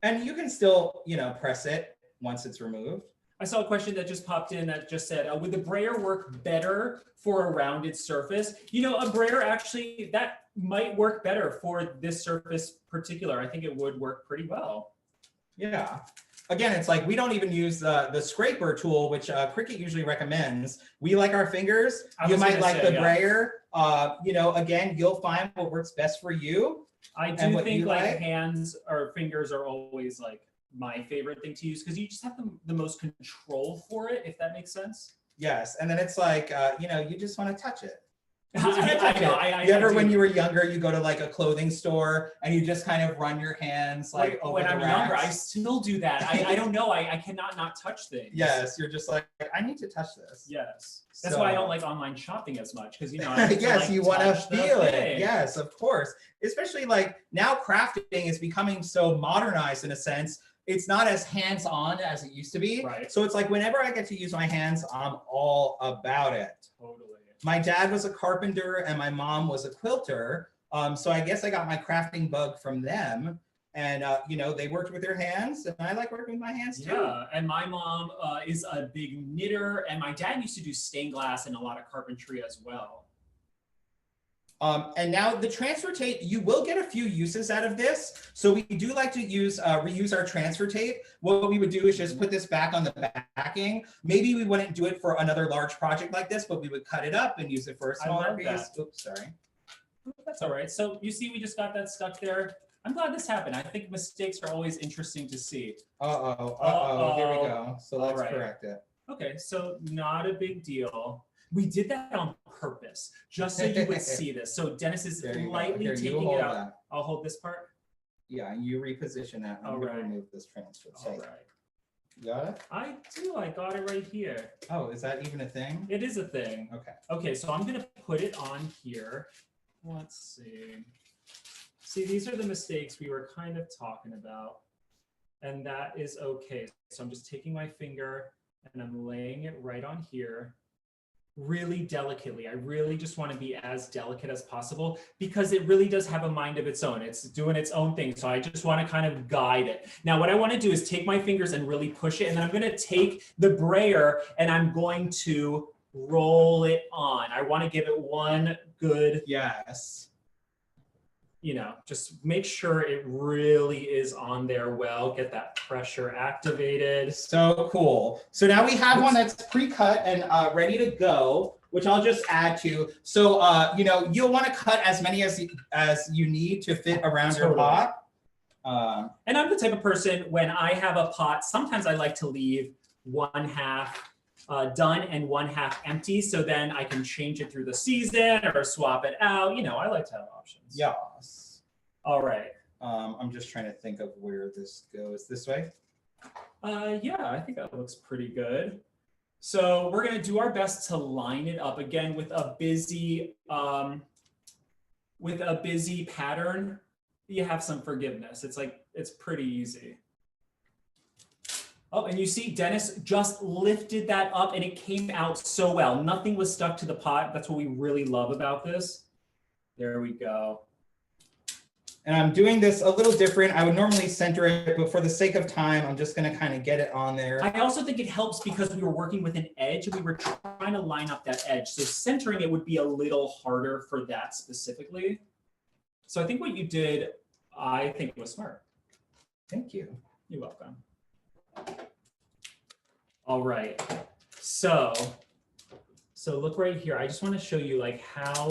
And you can still, you know, press it once it's removed. I saw a question that just popped in that just said, would the brayer work better for a rounded surface? You know, a brayer actually, that might work better for this surface particular. I think it would work pretty well. Yeah. Again, it's like we don't even use the scraper tool, which Cricut usually recommends. We like our fingers. You might like the brayer. You know, again, you'll find what works best for you. I do think like hands or fingers are always like my favorite thing to use because you just have the most control for it, if that makes sense. Yes, and then it's like, you know, you just want to touch it. I know. When you were younger, you go to like a clothing store and you just kind of run your hands like over when the I'm racks. younger, I still do that. I don't know. I cannot not touch things. Yes, you're just like, I need to touch this. Yes. That's why I don't like online shopping as much because, you know, I yes, like you want to feel it. thing. Yes, of course. Especially like now crafting is becoming so modernized in a sense. It's not as hands-on as it used to be. Right. So it's like whenever I get to use my hands, I'm all about it. Totally. My dad was a carpenter and my mom was a quilter. So I guess I got my crafting bug from them. And, you know, they worked with their hands and I like working with my hands too. Yeah, and my mom is a big knitter and my dad used to do stained glass and a lot of carpentry as well. And now the transfer tape, you will get a few uses out of this. So we do like to use reuse our transfer tape. What we would do is just put this back on the backing. Maybe we wouldn't do it for another large project like this, but we would cut it up and use it for a smaller piece. Oops, sorry. That's all right. So you see, we just got that stuck there. I'm glad this happened. I think mistakes are always interesting to see. Here we go. So let's correct it. Okay, so not a big deal. We did that on purpose, just so you would see this. So Dennis is lightly taking it out. That. I'll hold this part. Yeah, you reposition that. I'm going to remove this transfer tape. All right. You got it? I do. I got it right here. Oh, is that even a thing? It is a thing. Okay. Okay, so I'm going to put it on here. Let's see. See, these are the mistakes we were kind of talking about. And that is okay. So I'm just taking my finger and I'm laying it right on here. Really delicately. I really just want to be as delicate as possible because it really does have a mind of its own. It's doing its own thing. So I just want to kind of guide it. Now, what I want to do is take my fingers and really push it. And then I'm going to take the brayer and I'm going to roll it on. I want to give it one good, you know, just make sure it really is on there well, get that pressure activated. So cool. So now we have one that's pre-cut and ready to go, which I'll just add to. So, you know, you'll want to cut as many as you need to fit around your pot. And I'm the type of person, when I have a pot, sometimes I like to leave one half done and one half empty, so then I can change it through the season or swap it out. You know, I like to have options. Yes. All right. I'm just trying to think of where this goes. This way? Yeah, I think that looks pretty good. So we're gonna do our best to line it up again with a busy pattern. You have some forgiveness. It's like, it's pretty easy. Oh, and you see Dennis just lifted that up and it came out so well. Nothing was stuck to the pot. That's what we really love about this. There we go. And I'm doing this a little different. I would normally center it, but for the sake of time, I'm just gonna kind of get it on there. I also think it helps because we were working with an edge and we were trying to line up that edge. So centering it would be a little harder for that specifically. So I think what you did, I think was smart. Thank you. You're welcome. All right. So look right here. I just want to show you like how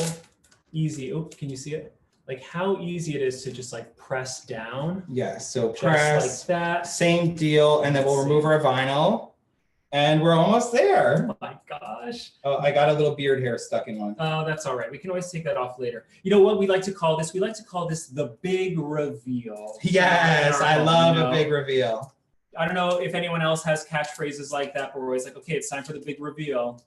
easy, oops, can you see it? Like how easy it is to just like press down. Yes, so Just press, like that. same deal, and then we'll remove our vinyl. And we're almost there. Oh my gosh. Oh, I got a little beard hair stuck in one. Oh, that's all right. We can always take that off later. You know what we like to call this? We like to call this the big reveal. Yes, I love a big reveal. I don't know if anyone else has catchphrases like that, but we're always like, okay, it's time for the big reveal.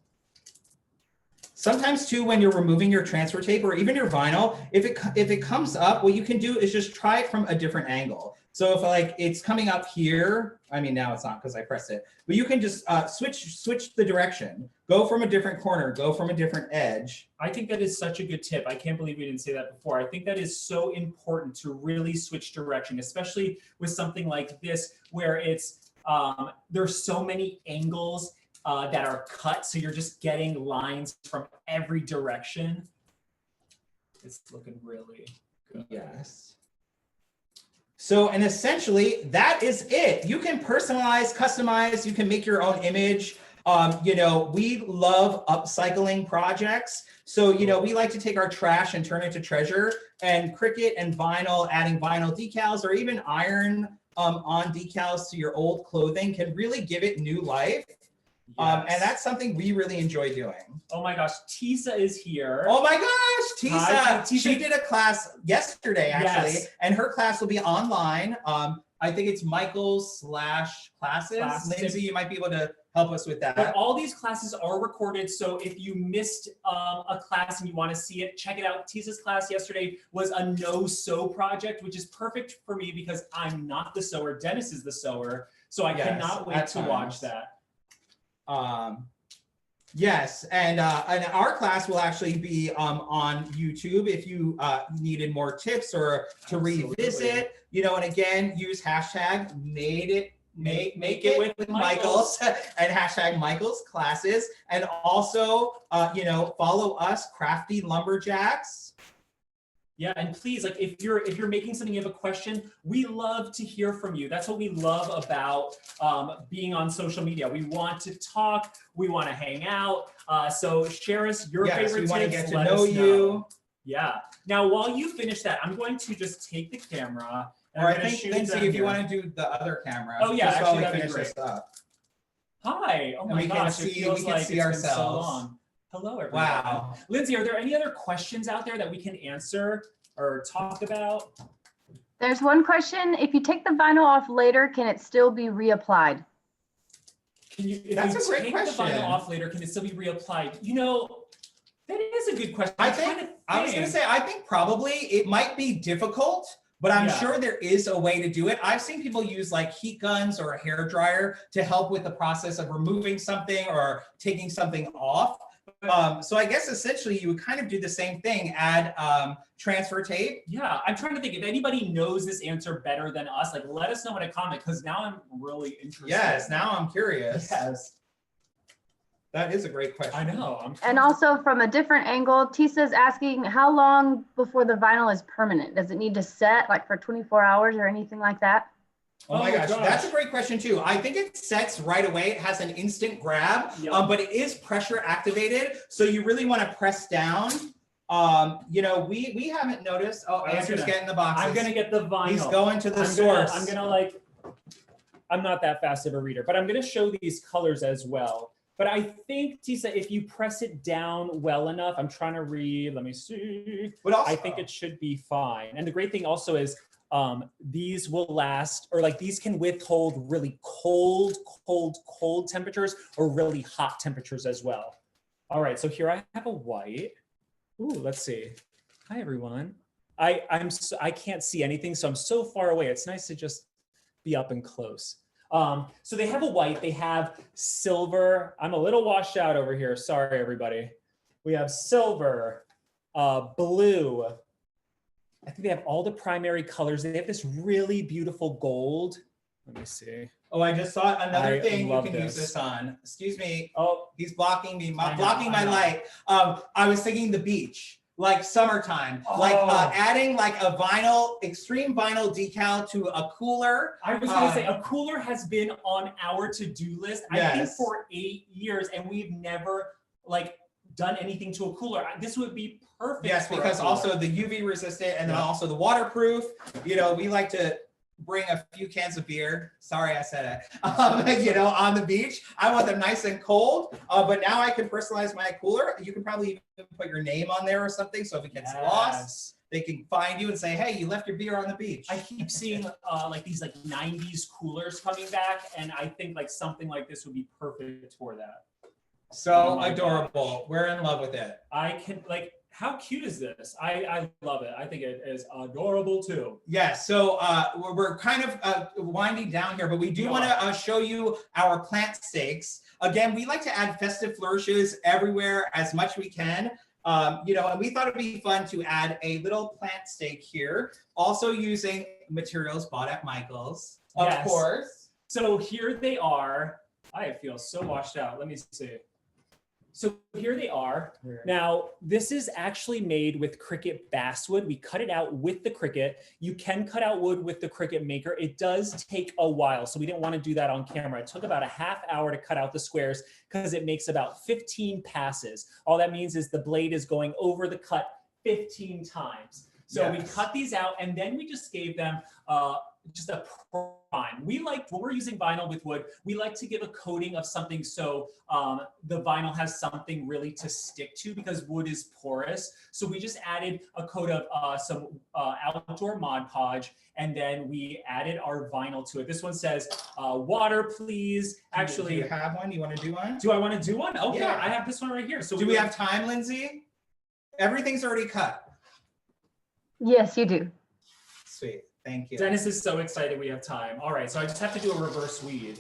Sometimes too, when you're removing your transfer tape or even your vinyl, if it comes up, what you can do is just try it from a different angle. So if like it's coming up here, I mean now it's not because I pressed it, but you can just switch the direction, go from a different corner, go from a different edge. I think that is such a good tip. I can't believe we didn't say that before. I think that is so important to really switch direction, especially with something like this where it's there's so many angles that are cut, so you're just getting lines from every direction. It's looking really good. Yes. So, and essentially that is it. You can personalize, customize, you can make your own image. You know, we love upcycling projects. So, you know, we like to take our trash and turn it to treasure, and Cricut and vinyl, adding vinyl decals or even iron on decals to your old clothing can really give it new life. Yes. And that's something we really enjoy doing. Oh my gosh, Tisa is here. Oh my gosh, Tisa. Hi, Tisa. She did a class yesterday, actually, Yes. and her class will be online. I think it's Michael's/classes. Lindsay, you might be able to help us with that. But all these classes are recorded, so if you missed a class and you want to see it, check it out. Tisa's class yesterday was a no-sew project, which is perfect for me because I'm not the sewer. Dennis is the sewer, so I cannot wait to watch that. Yes, and our class will actually be on YouTube if you needed more tips or to revisit, you know, and again, use hashtag make it with Michael's and hashtag Michael's classes, and also you know, follow us, Crafty Lumberjacks. Yeah, and please, like if you're making something, you have a question, we love to hear from you. That's what we love about being on social media. We want to talk, we want to hang out. So share us your favorite tips. We want to get to know you. Yeah. Now, while you finish that, I'm going to just take the camera. And or I think, Lindsay, if you want to do the other camera. Oh yeah, just actually while we that'd be finish great. this up. Hi. Oh my gosh, it feels like it's been so long. Hello, everyone. Wow. Lindsay, are there any other questions out there that we can answer or talk about? There's one question. If you take the vinyl off later, can it still be reapplied? That's a great question. If the vinyl off later, can it still be reapplied? You know, that is a good question. I was going to say, I think probably it might be difficult, but I'm sure there is a way to do it. I've seen people use like heat guns or a hair dryer to help with the process of removing something or taking something off. So I guess essentially you would kind of do the same thing, add transfer tape. Yeah, I'm trying to think if anybody knows this answer better than us, like let us know in a comment, because now I'm really interested. Yes, now I'm curious. Yes. That is a great question. I know. And also from a different angle, Tisa's asking how long before the vinyl is permanent? Does it need to set like for 24 hours or anything like that? Oh my gosh, that's a great question too. I think it sets right away. It has an instant grab, but it is pressure activated. So you really want to press down. You know, we haven't noticed. Oh, Andrew's getting the boxes. I'm gonna get the vinyl. He's going to the source. I'm gonna like, I'm not that fast of a reader, but I'm gonna show these colors as well. But I think, Tisa, if you press it down well enough, I'm trying to read, let me see. But also, I think it should be fine. And the great thing also is, these will last, or like these can withhold really cold temperatures or really hot temperatures as well. All right, so here I have a white. Ooh, let's see. Hi everyone. I can't see anything, so I'm so far away. It's nice to just be up and close. So they have a white, they have silver. I'm a little washed out over here. Sorry, everybody. We have silver, blue, I think they have all the primary colors. They have this really beautiful gold. Let me see. Oh, I just saw another thing you can use this this on. Excuse me. Oh, He's blocking me, I know, blocking my I know. light. I was thinking the beach, like summertime, like Oh. adding like a vinyl, extreme vinyl decal to a cooler. I was gonna say a cooler has been on our to-do list, I think Yes. for 8 years, and we've never like done anything to a cooler. This would be perfect. Yes, for a because cooler. also the UV resistant and then Yeah. also the waterproof. You know, we like to bring a few cans of beer. Sorry, I said it. You know, on the beach. I want them nice and cold. But now I can personalize my cooler. You can probably even put your name on there or something. So if it gets lost, they can find you and say, "Hey, you left your beer on the beach." I keep seeing like these like 90s coolers coming back, and I think like something like this would be perfect for that. So Oh my adorable. gosh. We're in love with it. I can like, how cute is this? I love it. I think it is adorable too. Yes. So we're kind of winding down here, but we do want to show you our plant stakes. Again, we like to add festive flourishes everywhere as much we can. You know, and we thought it'd be fun to add a little plant stake here, also using materials bought at Michael's, of course. So here they are. I feel so washed out. Let me see. So here they are. Now, this is actually made with Cricut basswood. We cut it out with the Cricut. You can cut out wood with the Cricut maker. It does take a while, so we didn't want to do that on camera. It took about a half hour to cut out the squares because it makes about 15 passes. All that means is the blade is going over the cut 15 times. So we cut these out, and then we just gave them just a prime. We like, when we're using vinyl with wood, we like to give a coating of something so the vinyl has something really to stick to, because wood is porous. So we just added a coat of some outdoor Mod Podge, and then we added our vinyl to it. This one says water, please. Actually, do you have one? You want to do one? Do I want to do one? Okay, Yeah. I have this one right here. So do we have time, Lindsay? Everything's already cut. Yes, you do. Sweet. Thank you. Dennis is so excited we have time. All right, so I just have to do a reverse weed.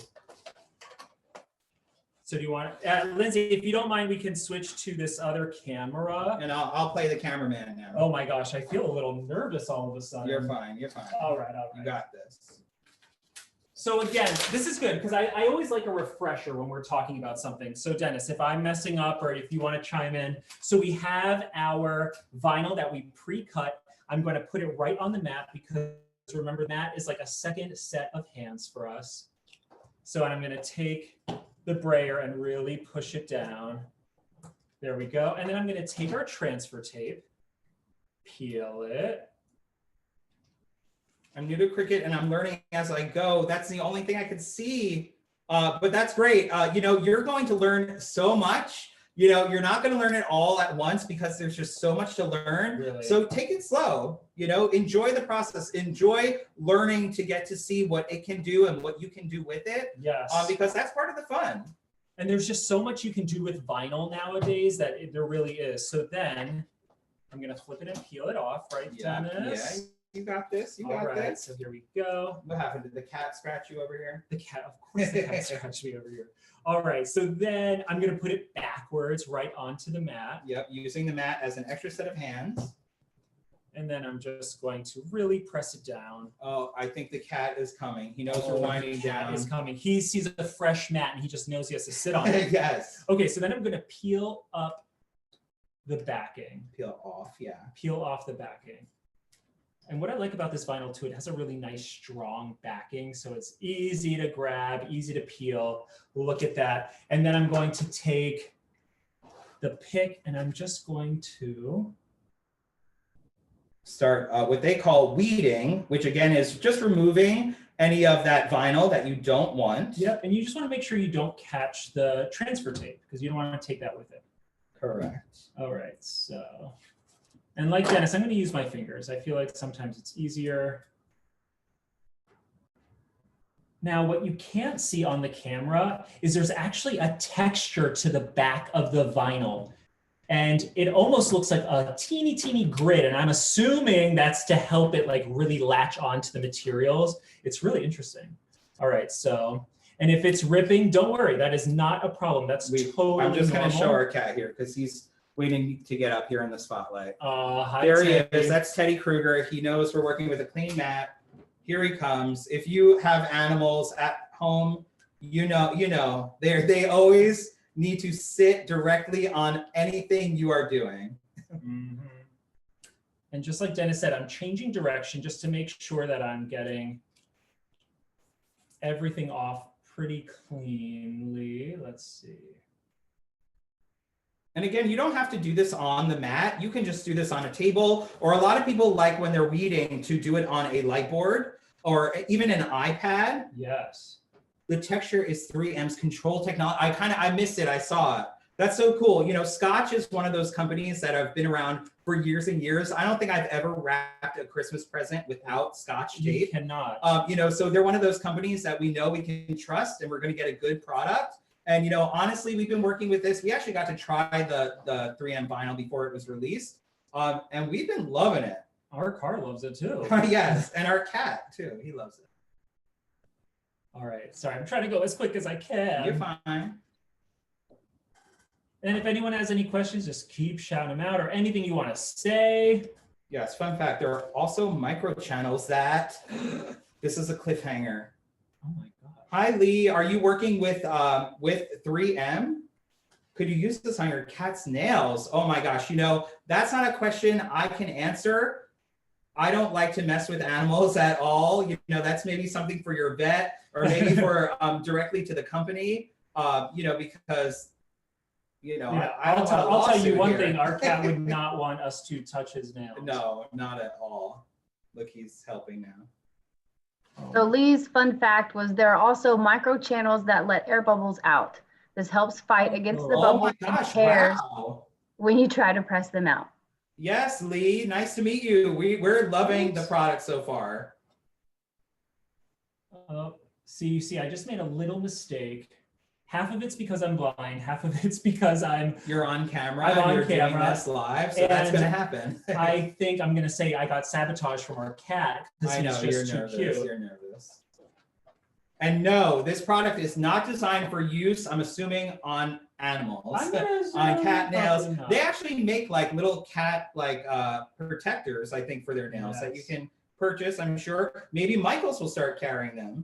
So do you want, Lindsay, if you don't mind, we can switch to this other camera. And I'll play the cameraman now. Oh my gosh, I feel a little nervous all of a sudden. You're fine. You're fine. All right. You got this. So again, this is good because I always like a refresher when we're talking about something. So Dennis, if I'm messing up or if you want to chime in. So we have our vinyl that we pre-cut. I'm going to put it right on the mat because remember, that is like a second set of hands for us. So I'm going to take the brayer and really push it down. There we go. And then I'm going to take our transfer tape, peel it. I'm new to Cricut and I'm learning as I go. That's the only thing I could see, but that's great. You know, you're going to learn so much. You know, you're not going to learn it all at once because there's just so much to learn. Really? So take it slow, you know, enjoy the process, enjoy learning to get to see what it can do and what you can do with it. Yes. Because that's part of the fun. And there's just so much you can do with vinyl nowadays that there really is. So then I'm going to flip it and peel it off, right, Dennis? Yeah, you got this. You got all right, this. so here we go. What happened? Did the cat scratch you over here? The cat, of course, the cat scratched me over here. All right, so then I'm going to put it backwards right onto the mat. Yep, using the mat as an extra set of hands. And then I'm just going to really press it down. Oh, I think the cat is coming. He knows we're winding the cat down. is coming. He sees a fresh mat and he just knows he has to sit on it. Yes. Okay, so then I'm going to peel up the backing. Peel off, yeah. Peel off the backing. And what I like about this vinyl too, it has a really nice strong backing. So it's easy to grab, easy to peel. Look at that. And then I'm going to take the pick and I'm just going to start what they call weeding, which again is just removing any of that vinyl that you don't want. Yep, and you just want to make sure you don't catch the transfer tape because you don't want to take that with it. Correct. All right, so, and like Dennis, I'm going to use my fingers. I feel like sometimes it's easier. Now, what you can't see on the camera is there's actually a texture to the back of the vinyl. And it almost looks like a teeny, teeny grid. And I'm assuming that's to help it like really latch onto the materials. It's really interesting. All right, so, and if it's ripping, don't worry, that is not a problem. That's totally I'm just normal. gonna show our cat here because waiting to get up here in the spotlight. Hi, there he Teddy. is. That's Teddy Kruger. He knows we're working with a clean mat. Here he comes. If you have animals at home, you know, they always need to sit directly on anything you are doing. Mm-hmm. And just like Dennis said, I'm changing direction just to make sure that I'm getting everything off pretty cleanly. Let's see. And again, you don't have to do this on the mat. You can just do this on a table, or a lot of people like when they're weeding to do it on a light board or even an iPad. Yes. The texture is 3M's control technology. I missed it. I saw it. That's so cool. You know, Scotch is one of those companies that have been around for years and years. I don't think I've ever wrapped a Christmas present without Scotch tape. You cannot. You know, so they're one of those companies that we know we can trust, and we're going to get a good product. And, you know, honestly, we've been working with this. We actually got to try the 3M vinyl before it was released. And we've been loving it. Our car loves it too. Yes, and our cat too. He loves it. All right. Sorry, I'm trying to go as quick as I can. You're fine. And if anyone has any questions, just keep shouting them out, or anything you want to say. Yes, fun fact, there are also micro channels that, this is a cliffhanger. Oh my God. Hi, Lee, are you working with 3M? Could you use this on your cat's nails? Oh my gosh, you know, that's not a question I can answer. I don't like to mess with animals at all. You know, that's maybe something for your vet, or maybe for directly to the company, you know, because, you know, Yeah, I don't want a I'll tell you lawsuit one here. thing, our cat would not want us to touch his nails. No, not at all. Look, he's helping now. So Lee's fun fact was there are also micro channels that let air bubbles out. This helps fight against the Oh my bubbles and gosh, hairs wow. when you try to press them out. Yes, Lee, nice to meet you. We're loving the product so far. See, I just made a little mistake. Half of it's because I'm blind, half of it's because You're on camera. I'm on you're camera, doing this live, so that's and gonna happen. I think I'm gonna say I got sabotaged from our cat because I know, he's you're just too nervous. cute. You're nervous. And no, this product is not designed for use, I'm assuming, on animals, I'm gonna on assume cat nails. probably not. They actually make like little cat protectors, I think, for their nails that you Yes. can purchase, I'm sure. Maybe Michael's will start carrying them.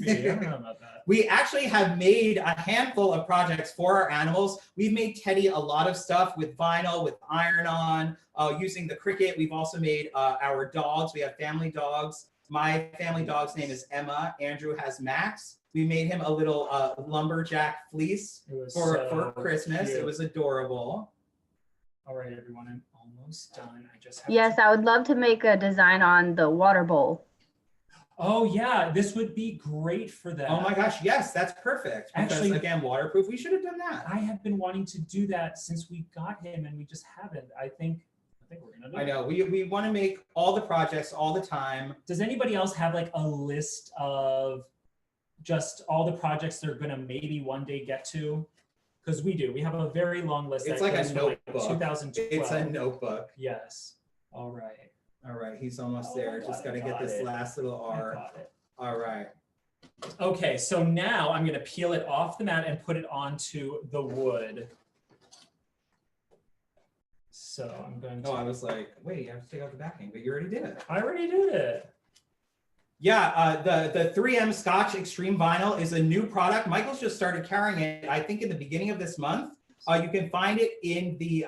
Maybe. I don't know about that. We actually have made a handful of projects for our animals. We've made Teddy a lot of stuff with vinyl, with iron-on, using the Cricut. We've also made our dogs. We have family dogs. My family dog's name is Emma. Andrew has Max. We made him a little lumberjack fleece for Christmas. Cute. It was adorable. All right, everyone, I'm almost done. I just have Yes, I would love to make a design on the water bowl. Oh yeah, this would be great for that. Oh my gosh, yes, that's perfect. Because Actually, again, waterproof, we should have done that. I have been wanting to do that since we got him, and we just haven't. I think we're gonna do it. I know, we want to make all the projects all the time. Does anybody else have like a list of just all the projects they're gonna maybe one day get to? Because we do. We have a very long list. It's that like a goes from, notebook. 2012. It's a notebook. Yes. All right. All right, he's almost Oh, there. I Just got got to it, get got this it. last little I R. got it. All right. Okay, so now I'm gonna peel it off the mat and put it onto the wood. So I'm going to. Oh, I was like, wait, you have to take out the backing, but you already did it. I already did it. Yeah, the 3M Scotch Extreme Vinyl is a new product. Michael's just started carrying it, I think, in the beginning of this month. You can find it in the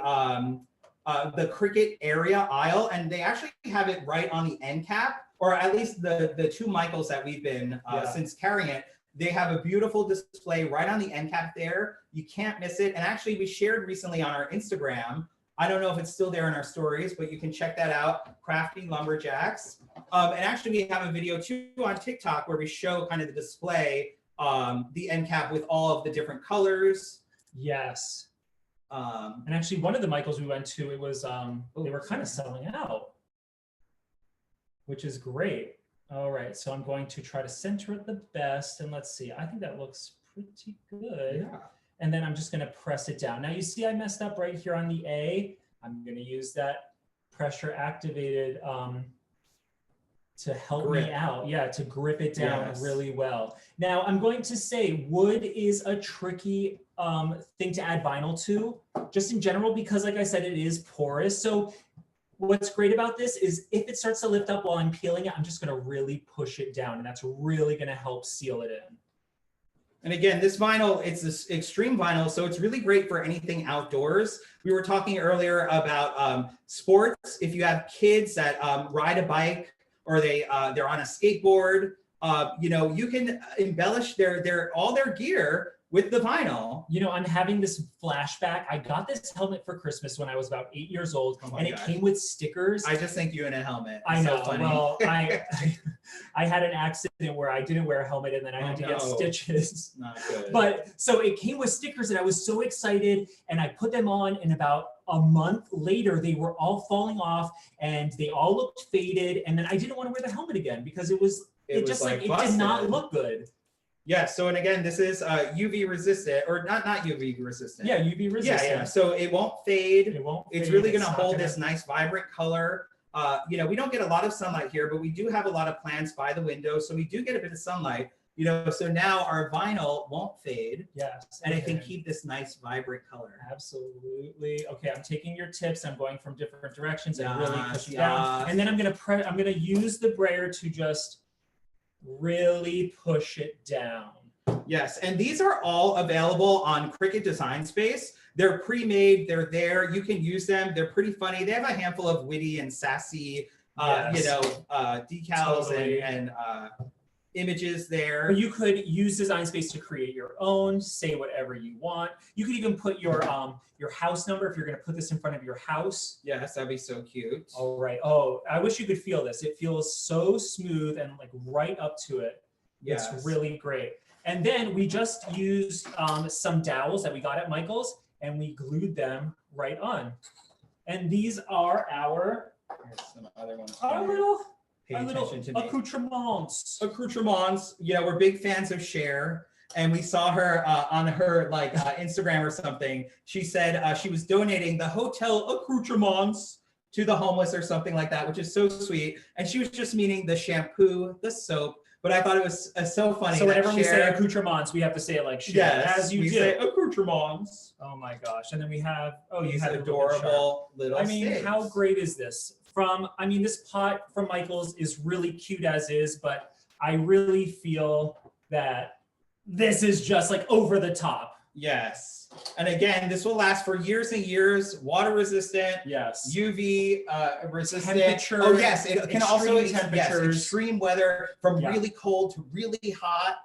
Cricut area aisle, and they actually have it right on the end cap, or at least the two Michaels that we've been since carrying it. They have a beautiful display right on the end cap there. You can't miss it. And actually, we shared recently on our Instagram. I don't know if it's still there in our stories, but you can check that out, Crafty Lumberjacks. And actually, we have a video too on TikTok where we show kind of the display, the end cap with all of the different colors. Yes. And actually, one of the Michaels we went to, it was they were kind of selling out, which is great. All right, so I'm going to try to center it the best, and let's see. I think that looks pretty good. Yeah. And then I'm just going to press it down. Now you see I messed up right here on the A. I'm going to use that pressure activated to help me out. Yeah, to grip it down really well. Now, I'm going to say wood is a tricky thing to add vinyl to, just in general, because like I said, it is porous. So what's great about this is if it starts to lift up while I'm peeling it, I'm just gonna really push it down, and that's really gonna help seal it in. And again, this vinyl, it's this extreme vinyl, so it's really great for anything outdoors. We were talking earlier about sports. If you have kids that ride a bike or they're on a skateboard, you know, you can embellish all their gear with the vinyl. You know, I'm having this flashback. I got this helmet for Christmas when I was about 8 years old, and it came with stickers. I just think you in a helmet. I know. So well, I had an accident where I didn't wear a helmet, and then I had to get stitches. Not good. But so it came with stickers, and I was so excited, and I put them on, and about a month later, they were all falling off, and they all looked faded, and then I didn't want to wear the helmet again because it just like it did not look good. Yeah, so and again, this is UV resistant, or not UV resistant. Yeah, UV resistant. Yeah, so it won't fade. It won't It's fade. really gonna hold this nice vibrant color. You know, we don't get a lot of sunlight here, but we do have a lot of plants by the window, so we do get a bit of sunlight. You know, so now our vinyl won't fade. Yes. And it can keep this nice vibrant color. Absolutely. Okay, I'm taking your tips. I'm going from different directions and really pushing down. And then I'm gonna use the brayer to just really push it down. Yes, and these are all available on Cricut Design Space. They're pre-made, they're there, you can use them, they're pretty funny. They have a handful of witty and sassy, you know, decals and images there. Or you could use Design Space to create your own, say whatever you want. You could even put your house number if you're gonna put this in front of your house. Yes, that'd be so cute. All right. Oh, I wish you could feel this. It feels so smooth and like right up to it. Yes. It's really great. And then we just used some dowels that we got at Michael's, and we glued them right on. And these are our little accoutrements. Accoutrements. You know, we're big fans of Cher, and we saw her on her Instagram or something. She said she was donating the hotel accoutrements to the homeless or something like that, which is so sweet. And she was just meaning the shampoo, the soap. But I thought it was so funny. So whenever we say accoutrements, we have to say it like Cher. Yes, as you we say accoutrements. Oh my gosh. And then we have, these adorable little sticks. How great is this? This pot from Michael's is really cute as is, but I really feel that this is just like over the top. Yes. And again, this will last for years and years, water resistant, yes, UV resistant. Temperature. Oh yes, it can also temperatures. Extreme weather from really cold to really hot.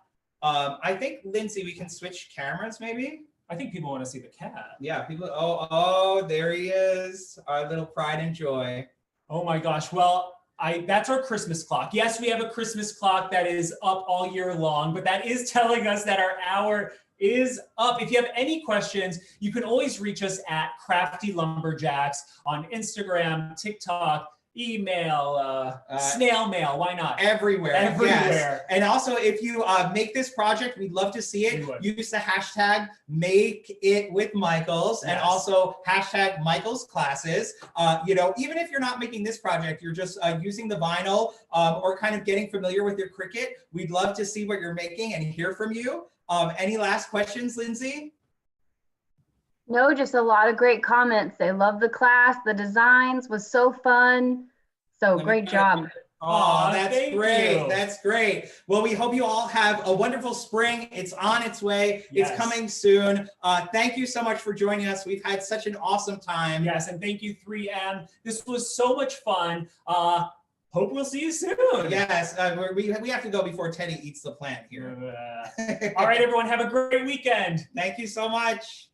I think, Lindsay, we can switch cameras maybe. I think people want to see the cat. Yeah, people. Oh, there he is, our little pride and joy. Oh my gosh. Well, that's our Christmas clock. Yes, we have a Christmas clock that is up all year long, but that is telling us that our hour is up. If you have any questions, you can always reach us at Crafty Lumberjacks on Instagram, TikTok, email, snail mail. Why not? Everywhere. Yes. And also, if you make this project, we'd love to see it. Use the hashtag #MakeItWithMichaels and also hashtag Michaels Classes. You know, even if you're not making this project, you're just using the vinyl or kind of getting familiar with your Cricut, we'd love to see what you're making and hear from you. Any last questions, Lindsay? No, just a lot of great comments. They love the class. The designs was so fun. So great job. Oh, that's great. That's great. Well, we hope you all have a wonderful spring. It's on its way. Yes. It's coming soon. Thank you so much for joining us. We've had such an awesome time. Yes, and thank you, 3M. This was so much fun. Hope we'll see you soon. Yes, we have to go before Teddy eats the plant here. All right, everyone, have a great weekend. Thank you so much.